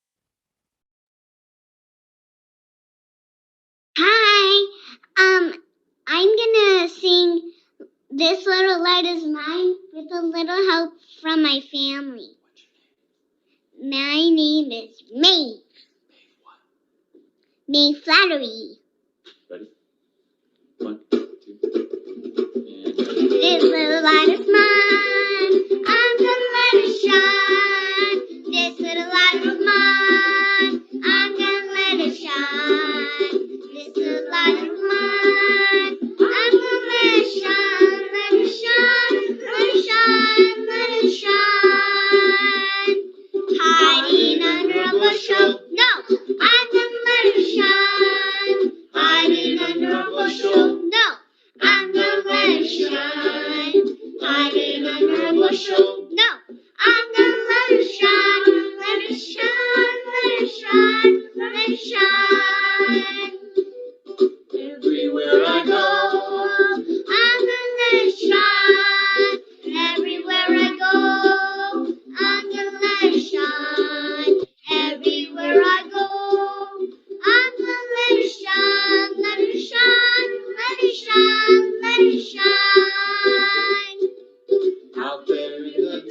Hi, I'm gonna sing This Little Light is Mine with a little help from my family. My name is Maeve. Maeve Flattery. Ready? 1, 2, and This little light is mine. I'm gonna let it shine. This little light is mine. I'm gonna let it shine. This little light is mine. I'm gonna let it shine. Let it shine. Let it shine. Let it shine. Hiding under a bushel. No, I'm gonna let it shine. Hiding under a bushel. No, I'm gonna let it shine. Hiding under a bushel. No, I'm gonna let it shine. Let it shine. Let it shine. Let it shine. Everywhere I go, I'm gonna let it shine. Everywhere I go, I'm gonna let it shine. Everywhere I go, I'm gonna let it shine. Let it shine. Let it shine. Let it shine. Out there in the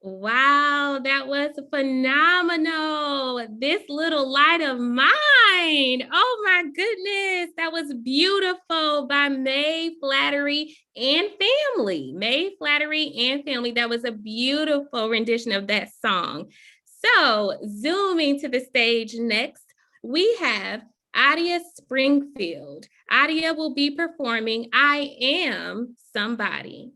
Wow, that was phenomenal. This little light of mine. Oh my goodness, that was beautiful by Maeve Flattery and Family. Maeve Flattery and Family. That was a beautiful rendition of that song. So, zooming to the stage next, we have Adia Springfield. Adia will be performing I Am Somebody.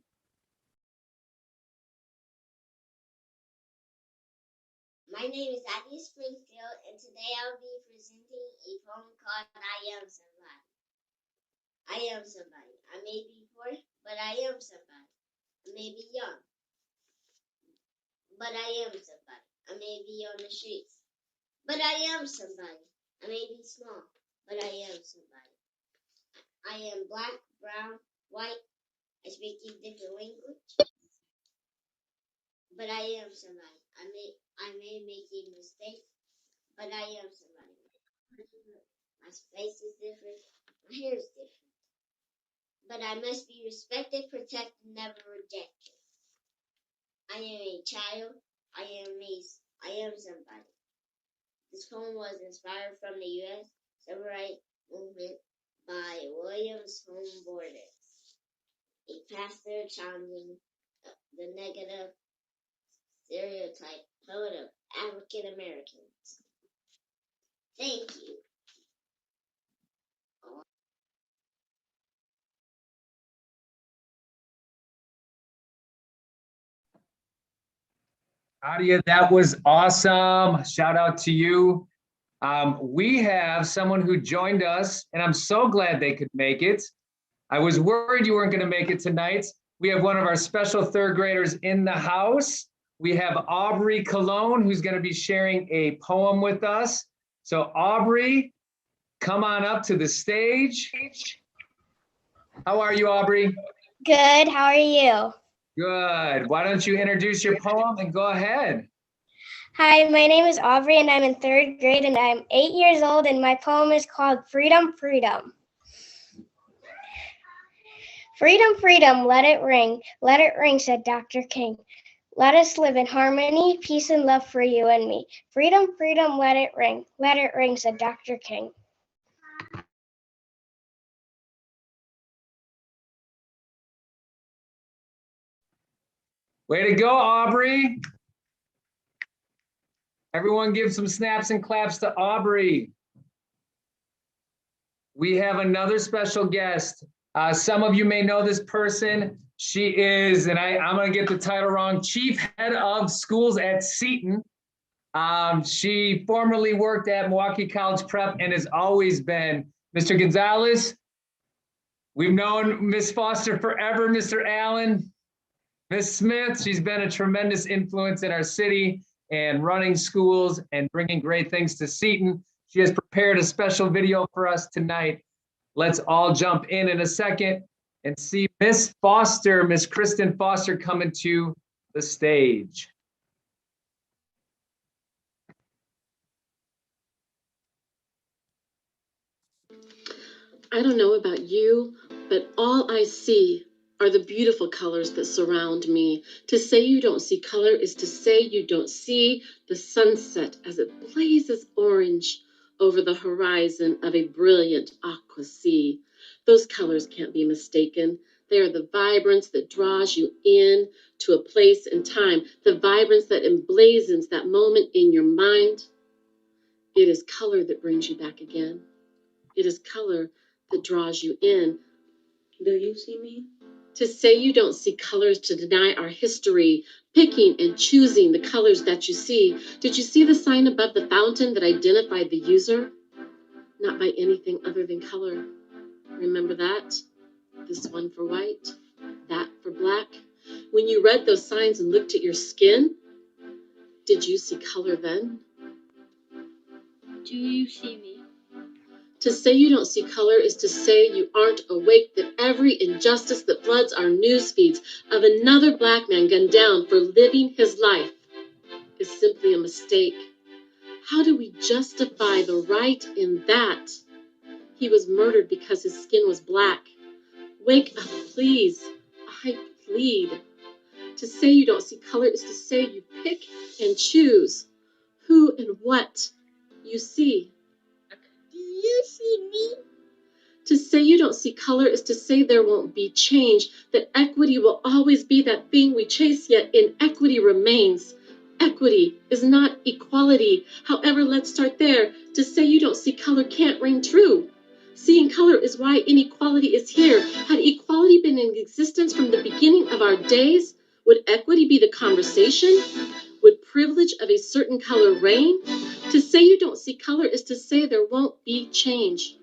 My name is Adia Springfield, and today I'll be presenting a poem called I Am Somebody. I am somebody. I may be poor, but I am somebody. I may be young, but I am somebody. I may be on the streets, but I am somebody. I may be small, but I am somebody. I am black, brown, white. I speak a different language, but I am somebody. I may make a mistake, but I am somebody. My face is different. My hair is different. But I must be respected, protected, never rejected. I am a child. I am somebody. This poem was inspired from the U.S. Civil Rights Movement by Williams Home Borders, a pastor challenging the negative stereotype held of African Americans. Thank you. Adia, that was awesome. Shout out to you. We have someone who joined us, and I'm so glad they could make it. I was worried you weren't going to make it tonight. We have one of our special third graders in the house. We have Aubrey Colon, who's going to be sharing a poem with us. So Aubrey, come on up to the stage. How are you, Aubrey? Good. How are you? Good. Why don't you introduce your poem and go ahead. Hi, my name is Aubrey and I'm in third grade and I'm 8 years old and my poem is called Freedom, Freedom. Freedom, freedom, let it ring, said Dr. King. Let us live in harmony, peace and love for you and me. Freedom, freedom, let it ring, said Dr. King. Way to go, Aubrey. Everyone give some snaps and claps to Aubrey. We have another special guest. Some of you may know this person. She is, and I'm going to get the title wrong, Chief Head of Schools at Seton. She formerly worked at Milwaukee College Prep and has always been Mr. Gonzalez. We've known Miss Foster forever, Mr. Allen. Miss Smith, she's been a tremendous influence in our city and running schools and bringing great things to Seton. She has prepared a special video for us tonight. Let's all jump in a second and see Miss Foster, Miss Kristen Foster, coming to the stage. I don't know about you, but all I see are the beautiful colors that surround me. To say you don't see color is to say you don't see the sunset as it blazes orange over the horizon of a brilliant aqua sea. Those colors can't be mistaken. They are the vibrance that draws you in to a place and time, the vibrance that emblazons that moment in your mind. It is color that brings you back again. It is color that draws you in. Do you see me? To say you don't see colors, to deny our history, picking and choosing the colors that you see. Did you see the sign above the fountain that identified the user? Not by anything other than color. Remember that? This one for white, that for black. When you read those signs and looked at your skin, did you see color then? Do you see me? To say you don't see color is to say you aren't awake, that every injustice that floods our news feeds of another black man gunned down for living his life is simply a mistake. How do we justify the right in that? He was murdered because his skin was black. Wake up, please. I plead. To say you don't see color is to say you pick and choose who and what you see. Do you see me? To say you don't see color is to say there won't be change, that equity will always be that thing we chase, yet inequity remains. Equity is not equality. However, let's start there. To say you don't see color can't ring true. Seeing color is why inequality is here. Had equality been in existence from the beginning of our days, would equity be the conversation? Would privilege of a certain color reign? To say you don't see color is to say there won't be change.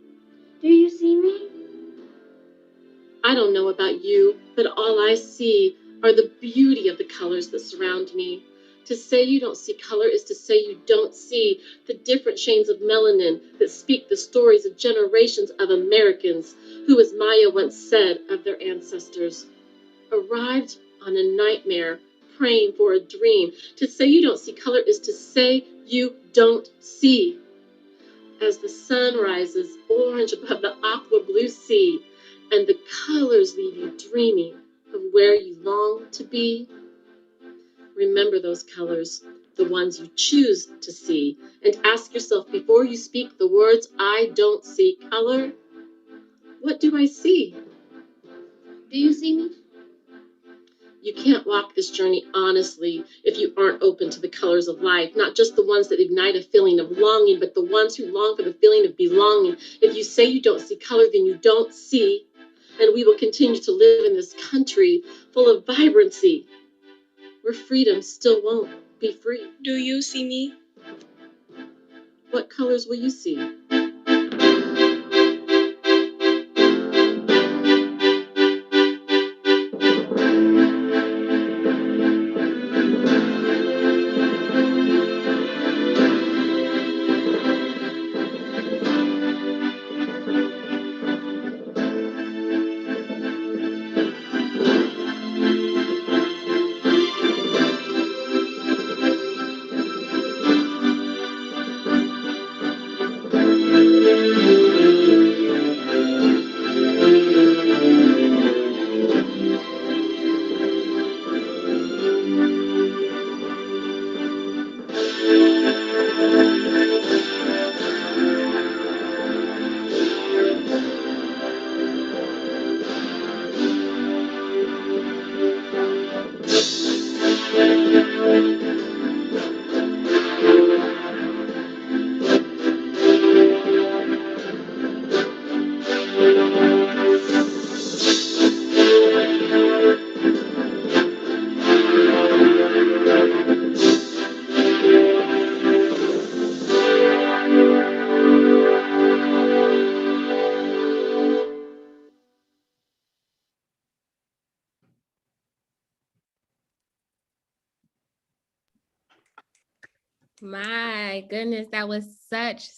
Do you see me? I don't know about you, but all I see are the beauty of the colors that surround me. To say you don't see color is to say you don't see the different shades of melanin that speak the stories of generations of Americans who, as Maya once said of their ancestors, arrived on a nightmare praying for a dream. To say you don't see color is to say you don't see. As the sun rises orange above the aqua blue sea, and the colors leave you dreaming of where you long to be. Remember those colors, the ones you choose to see, and ask yourself before you speak the words, I don't see color, what do I see? Do you see me? You can't walk this journey honestly if you aren't open to the colors of life, not just the ones that ignite a feeling of longing, but the ones who long for the feeling of belonging. If you say you don't see color, then you don't see, and we will continue to live in this country full of vibrancy, where freedom still won't be free. Do you see me? What colors will you see? My goodness, that was such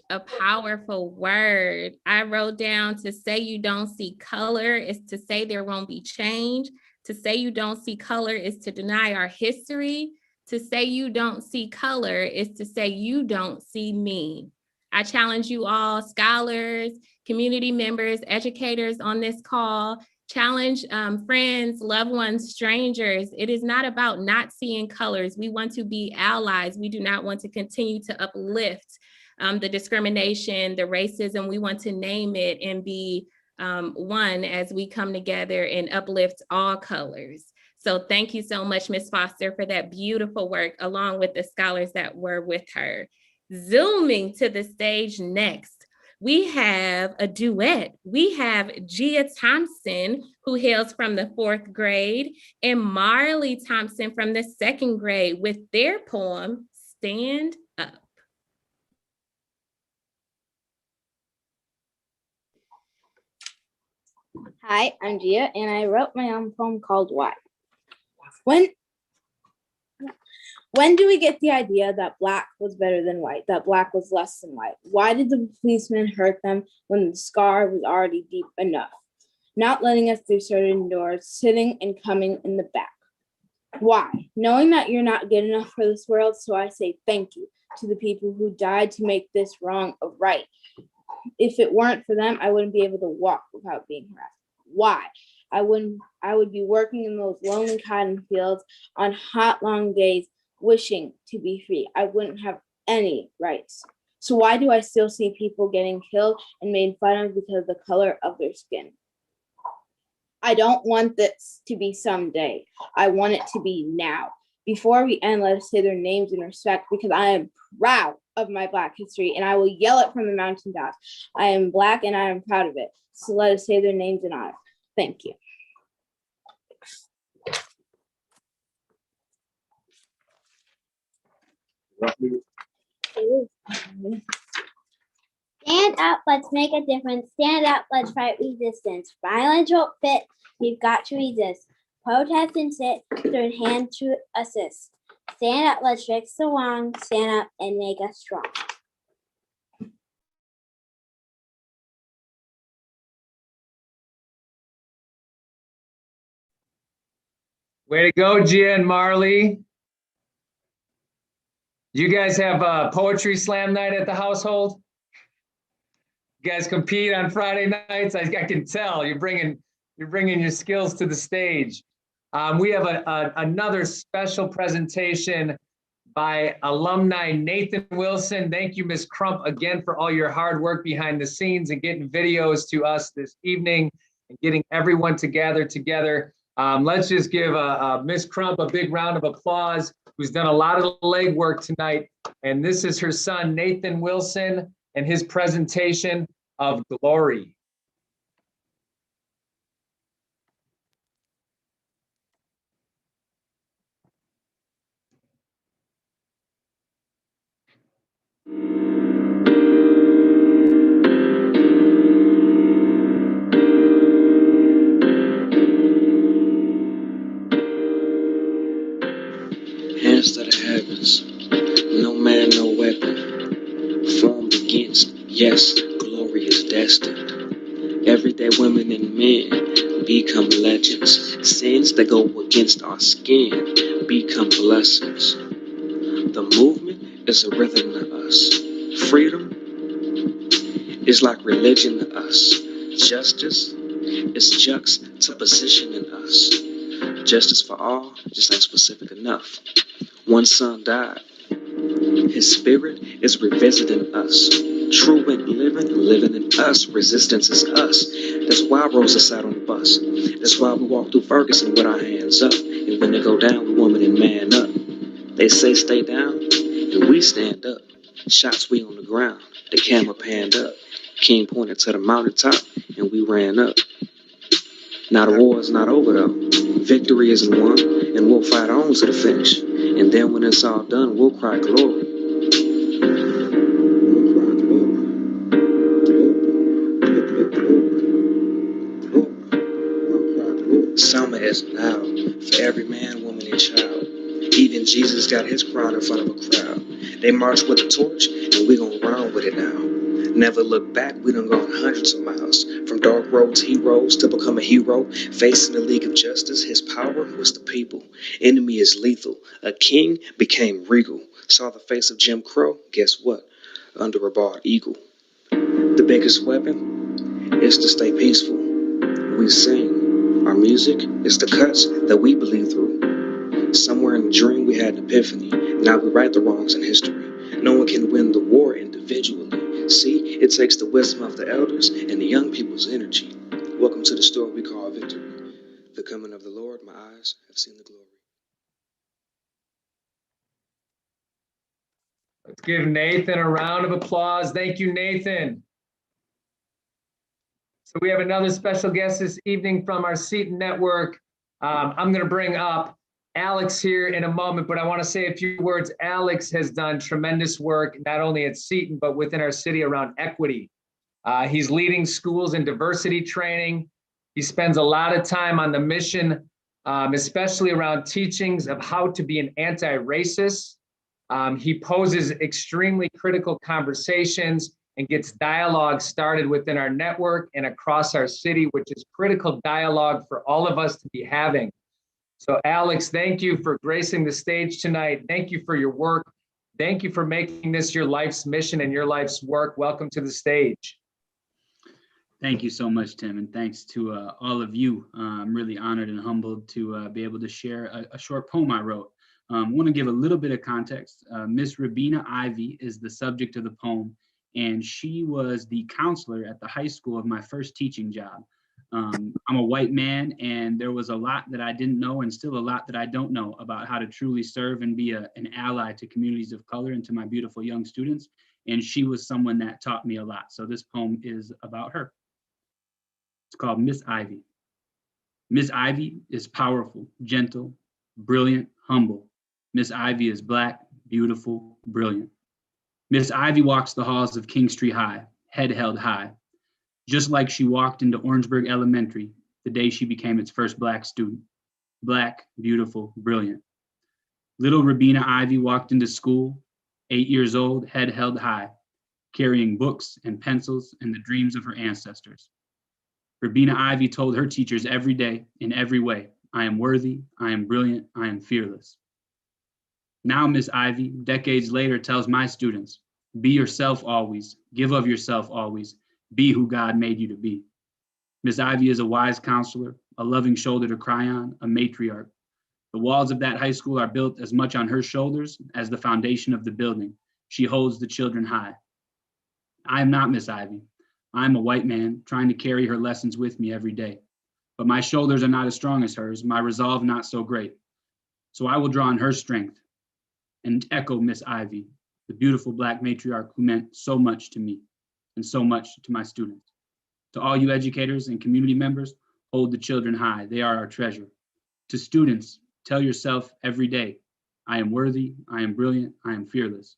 a powerful word. I wrote down, to say you don't see color is to say there won't be change. To say you don't see color is to deny our history. To say you don't see color is to say you don't see me. I challenge you all, scholars, community members, educators on this call, challenge friends, loved ones, strangers. It is not about not seeing colors. We want to be allies. We do not want to continue to uplift the discrimination, the racism. We want to name it and be one as we come together and uplift all colors. So thank you so much, Ms. Foster, for that beautiful work, along with the scholars that were with her. Zooming to the stage next, we have a duet. We have Gia Thompson, who hails from the 4th grade, and Marley Thompson from the 2nd grade with their poem, Stand Up. Hi, I'm Gia, and I wrote my own poem called Why. When do we get the idea that black was better than white, that black was less than white? Why did the policeman hurt them when the scar was already deep enough? Not letting us through certain doors, sitting and coming in the back. Why? Knowing that you're not good enough for this world, so I say thank you to the people who died to make this wrong a right. If it weren't for them, I wouldn't be able to walk without being harassed. Why? I would be working in those lonely cotton fields on hot, long days, wishing to be free. I wouldn't have any rights. So why do I still see people getting killed and made fun of because of the color of their skin? I don't want this to be someday. I want it to be now. Before we end, let us say their names in respect, because I am proud of my Black history and I will yell it from the mountaintops. I am Black and I am proud of it. So let us say their names in honor. Thank you. Stand up, let's make a difference. Stand up, let's fight resistance. Violence won't fit, we've got to resist. Protest and sit, third hand to assist. Stand up, let's fix the wrong. Stand up and make us strong. Way to go, Gia and Marley. You guys have a poetry slam night at the household? You guys compete on Friday nights? I can tell you're bringing your skills to the stage. We have another special presentation by alumni Nathan Wilson. Thank you, Ms. Crump, again for all your hard work behind the scenes and getting videos to us this evening and getting everyone to gather together. Let's just give Ms. Crump a big round of applause, who's done a lot of legwork tonight. And this is her son, Nathan Wilson, and his presentation of Glory. Hands to the heavens, no man, no weapon, formed against, yes, glory is destined. Everyday women and men become legends. Sins that go against our skin become blessings. The movement is a rhythm to us. Freedom is like religion to us. Justice is juxtaposition in us. Justice for all just ain't specific enough. One son died. His spirit is revisiting us. True and living in us. Resistance is us. That's why Rosa sat on the bus. That's why we walk through Ferguson with our hands up. And when they go down, we woman and man up. They say stay down, and we stand up. Shots we on the ground. The camera panned up. King pointed to the mountaintop, and we ran up. Now the war is not over though. Victory isn't won, and we'll fight on to the finish. And then when it's all done, we'll cry glory. Summer is now for every man, woman, and child. Even Jesus got his crown in front of a crowd. They march with a torch, and we gon' run with it now. Never look back, we done gone hundreds of miles. From dark roads he rose to become a hero. Facing the League of Justice, his power was the people. Enemy is lethal. A king became regal. Saw the face of Jim Crow, guess what? Under a bald eagle. The biggest weapon is to stay peaceful. We sing. Our music is the cuts that we believe through. Somewhere in the dream we had an epiphany. Now we right the wrongs in history. No one can win the war individually. See, it takes the wisdom of the elders and the young people's energy. Welcome to the story we call victory. The coming of the Lord, my eyes have seen the glory. Let's give Nathan a round of applause. Thank you, Nathan. So we have another special guest this evening from our Seton Network. I'm going to bring up Alex here in a moment, but I want to say a few words. Alex has done tremendous work, not only at Seton, but within our city around equity. He's leading schools in diversity training. He spends a lot of time on the mission, especially around teachings of how to be an anti-racist. He poses extremely critical conversations and gets dialogue started within our network and across our city, which is critical dialogue for all of us to be having. So Alex, thank you for gracing the stage tonight. Thank you for your work. Thank you for making this your life's mission and your life's work. Welcome to the stage. Thank you so much, Tim, and thanks to all of you. I'm really honored and humbled to be able to share a short poem I wrote. I want to give a little bit of context. Miss Rabina Ivy is the subject of the poem, and she was the counselor at the high school of my first teaching job. I'm a white man, and there was a lot that I didn't know and still a lot that I don't know about how to truly serve and be an ally to communities of color and to my beautiful young students. And she was someone that taught me a lot. So this poem is about her. It's called Miss Ivy. Miss Ivy is powerful, gentle, brilliant, humble. Miss Ivy is Black, beautiful, brilliant. Miss Ivy walks the halls of King Street High, head held high, just like she walked into Orangeburg Elementary the day she became its first Black student. Black, beautiful, brilliant. Little Rabina Ivy walked into school, 8 years old, head held high, carrying books and pencils and the dreams of her ancestors. Rabina Ivy told her teachers every day, in every way, I am worthy, I am brilliant, I am fearless. Now Miss Ivy, decades later, tells my students, be yourself always, give of yourself always, be who God made you to be. Miss Ivy is a wise counselor, a loving shoulder to cry on, a matriarch. The walls of that high school are built as much on her shoulders as the foundation of the building. She holds the children high. I am not Miss Ivy. I'm a white man trying to carry her lessons with me every day. But my shoulders are not as strong as hers, my resolve not so great. So I will draw on her strength and echo Miss Ivy, the beautiful Black matriarch who meant so much to me and so much to my students. To all you educators and community members, hold the children high. They are our treasure. To students, tell yourself every day, I am worthy, I am brilliant, I am fearless.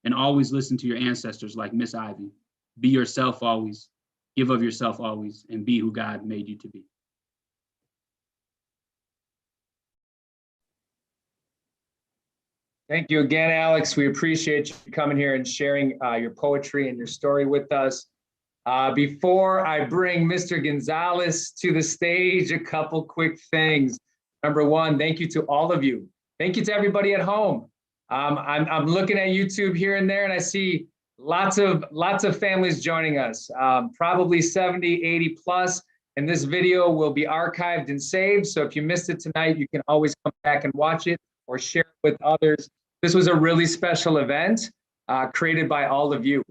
And always listen to your ancestors like Miss Ivy. Be yourself always, give of yourself always, and be who God made you to be. Thank you again, Alex. We appreciate you coming here and sharing your poetry and your story with us. Before I bring Mr. Gonzalez to the stage, a couple quick things. Number one, thank you to all of you. Thank you to everybody at home. I'm looking at YouTube here and there, and I see lots of families joining us, probably 70, 80 plus. And this video will be archived and saved. So if you missed it tonight, you can always come back and watch it or share it with others. This was a really special event created by all of you.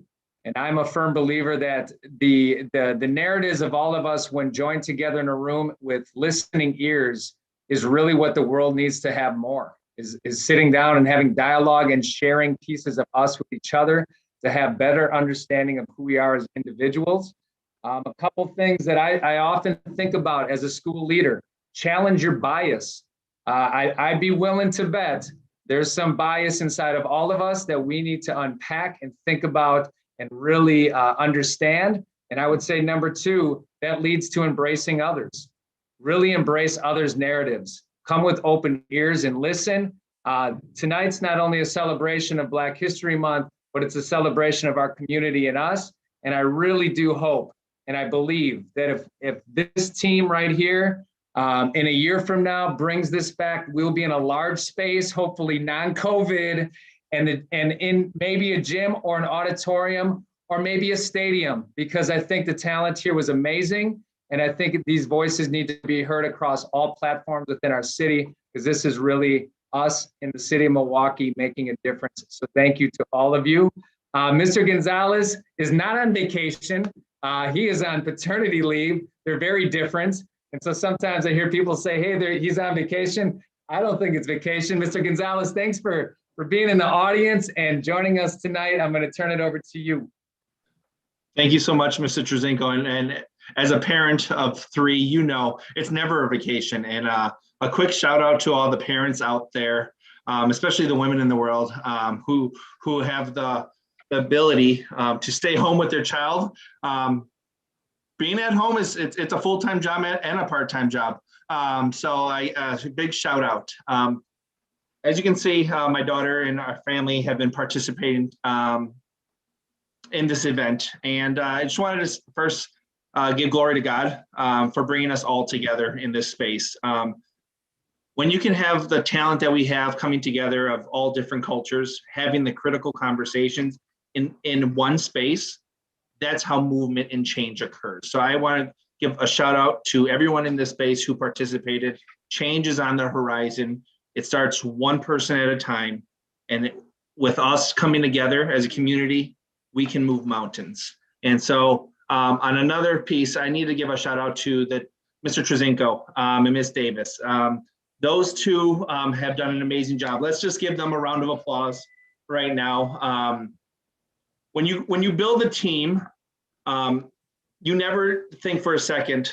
And I'm a firm believer that the narratives of all of us when joined together in a room with listening ears is really what the world needs to have more, is sitting down and having dialogue and sharing pieces of us with each other to have better understanding of who we are as individuals. A couple things that I often think about as a school leader: challenge your bias. I'd be willing to bet there's some bias inside of all of us that we need to unpack and think about and really understand. And I would say number two, that leads to embracing others. Really embrace others' narratives. Come with open ears and listen. Tonight's not only a celebration of Black History Month, but it's a celebration of our community and us. And I really do hope and I believe that if this team right here in a year from now brings this back, we'll be in a large space, hopefully non-COVID, and in maybe a gym or an auditorium or maybe a stadium, because I think the talent here was amazing. And I think these voices need to be heard across all platforms within our city, because this is really us in the city of Milwaukee making a difference. So thank you to all of you. Mr. Gonzalez is not on vacation. He is on paternity leave. They're very different. And so sometimes I hear people say, hey, he's on vacation. I don't think it's vacation. Mr. Gonzalez, thanks for being in the audience and joining us tonight. I'm going to turn it over to you. Thank you so much, Mr. Trzasinko. And as a parent of three, you know, it's never a vacation. And a quick shout out to all the parents out there, especially the women in the world who have the ability to stay home with their child. Being at home it's a full-time job and a part-time job. So big shout out. As you can see, my daughter and our family have been participating in this event. And I just wanted to first give glory to God for bringing us all together in this space. When you can have the talent that we have coming together of all different cultures, having the critical conversations in one space, that's how movement and change occurs. So I want to give a shout out to everyone in this space who participated. Change is on the horizon. It starts one person at a time. And with us coming together as a community, we can move mountains. And so on another piece, I need to give a shout out to Mr. Trzynko and Ms. Davis. Those two have done an amazing job. Let's just give them a round of applause right now. When you build a team, you never think for a second,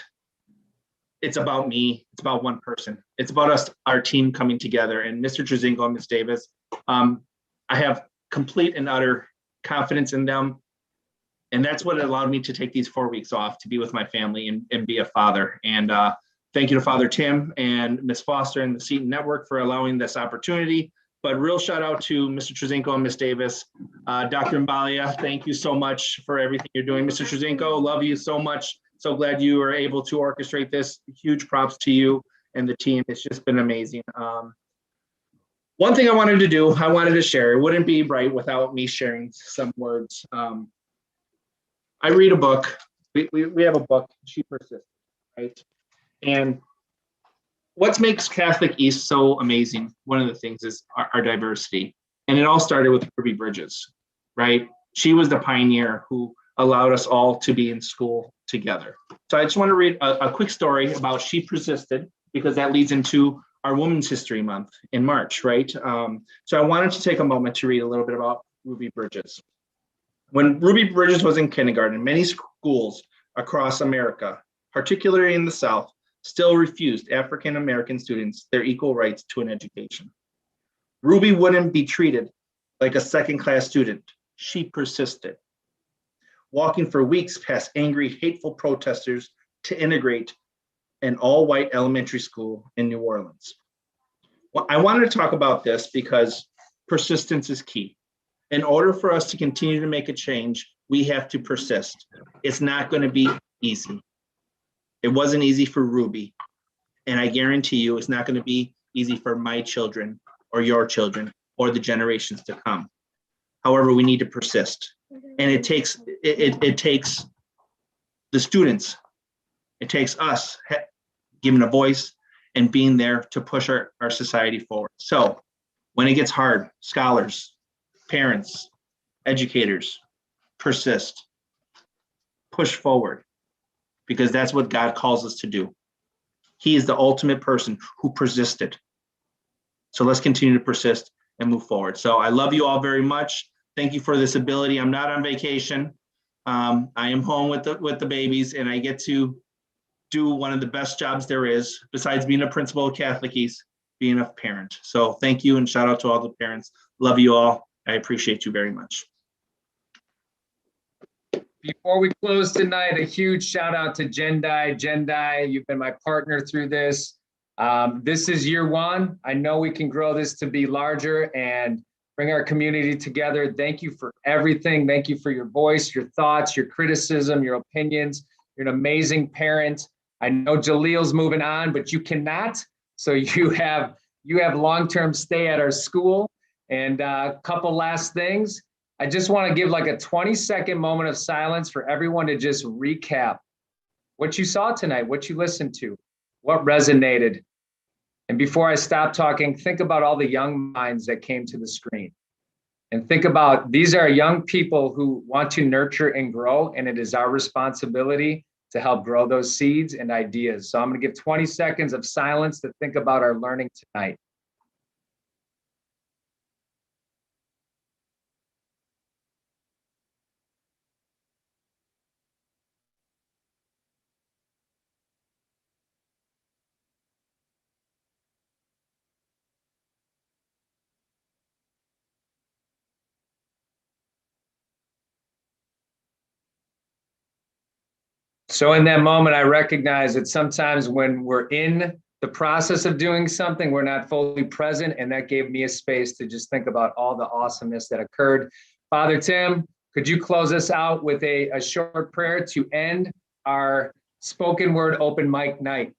it's about me, it's about one person. It's about us, our team coming together. And Mr. Trzynko and Ms. Davis, I have complete and utter confidence in them. And that's what allowed me to take these 4 weeks off to be with my family and be a father. And thank you to Father Tim and Ms. Foster and the Seton Network for allowing this opportunity. But real shout out to Mr. Trzynko and Ms. Davis. Dr. Mbalia, thank you so much for everything you're doing. Mr. Trzynko, love you so much. So glad you were able to orchestrate this. Huge props to you and the team. It's just been amazing. One thing I wanted to do, I wanted to share. It wouldn't be right without me sharing some words. I read a book. We have a book, She Persists, right? And what makes Catholic East so amazing, one of the things is our diversity. And it all started with Ruby Bridges, right? She was the pioneer who allowed us all to be in school together. So I just want to read a quick story about She Persisted, because that leads into our Women's History Month in March, right? So I wanted to take a moment to read a little bit about Ruby Bridges. When Ruby Bridges was in kindergarten, many schools across America, particularly in the South, still refused African American students their equal rights to an education. Ruby wouldn't be treated like a second-class student. She persisted, walking for weeks past angry, hateful protesters to integrate an all-white elementary school in New Orleans. Well, I wanted to talk about this because persistence is key. In order for us to continue to make a change, we have to persist. It's not going to be easy. It wasn't easy for Ruby. And I guarantee you it's not going to be easy for my children or your children or the generations to come. However, we need to persist. And it takes the students, it takes us giving a voice and being there to push our society forward. So when it gets hard, scholars, parents, educators, persist, push forward, because that's what God calls us to do. He is the ultimate person who persisted. So let's continue to persist and move forward. So I love you all very much. Thank you for this ability. I'm not on vacation. I am home with the babies, and I get to do one of the best jobs there is, besides being a principal of Catholic East, being a parent. So thank you, and shout out to all the parents. Love you all. I appreciate you very much. Before we close tonight, a huge shout out to Jendai. Jendai, you've been my partner through this. This is year one. I know we can grow this to be larger and bring our community together. Thank you for everything. Thank you for your voice, your thoughts, your criticism, your opinions. You're an amazing parent. I know Jaleel's moving on, but you cannot. So you have long-term stay at our school. And a couple last things. I just want to give like a 20-second moment of silence for everyone to just recap what you saw tonight, what you listened to, what resonated. And before I stop talking, think about all the young minds that came to the screen. And think about, these are young people who want to nurture and grow, and it is our responsibility to help grow those seeds and ideas. So I'm going to give 20 seconds of silence to think about our learning tonight. So in that moment, I recognize that sometimes when we're in the process of doing something, we're not fully present. And that gave me a space to just think about all the awesomeness that occurred. Father Tim, could you close us out with a short prayer to end our spoken word open mic night?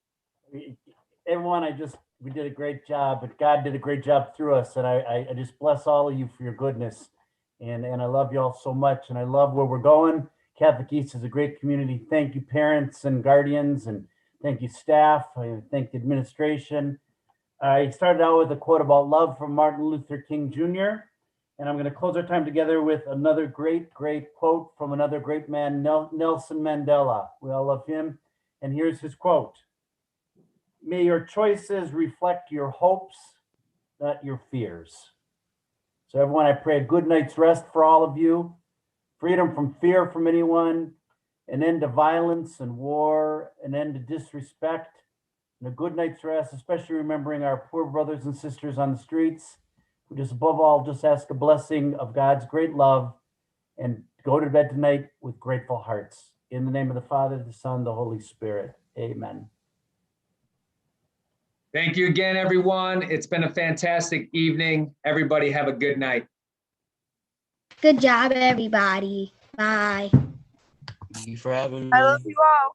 Everyone, we did a great job, but God did a great job through us. And I just bless all of you for your goodness. And I love you all so much. And I love where we're going. Catholic East is a great community. Thank you, parents and guardians, and thank you, staff. I thank the administration. I started out with a quote about love from Martin Luther King Jr., and I'm going to close our time together with another great quote from another great man, Nelson Mandela. We all love him. And here's his quote. May your choices reflect your hopes, not your fears. So everyone, I pray a good night's rest for all of you, freedom from fear from anyone, an end to violence and war, an end to disrespect, and a good night's rest, especially remembering our poor brothers and sisters on the streets. We just above all, just ask a blessing of God's great love and go to bed tonight with grateful hearts. In the name of the Father, the Son, the Holy Spirit. Amen. Thank you again, everyone. It's been a fantastic evening. Everybody have a good night. Good job, everybody. Bye. Thank you for having me. I love you all.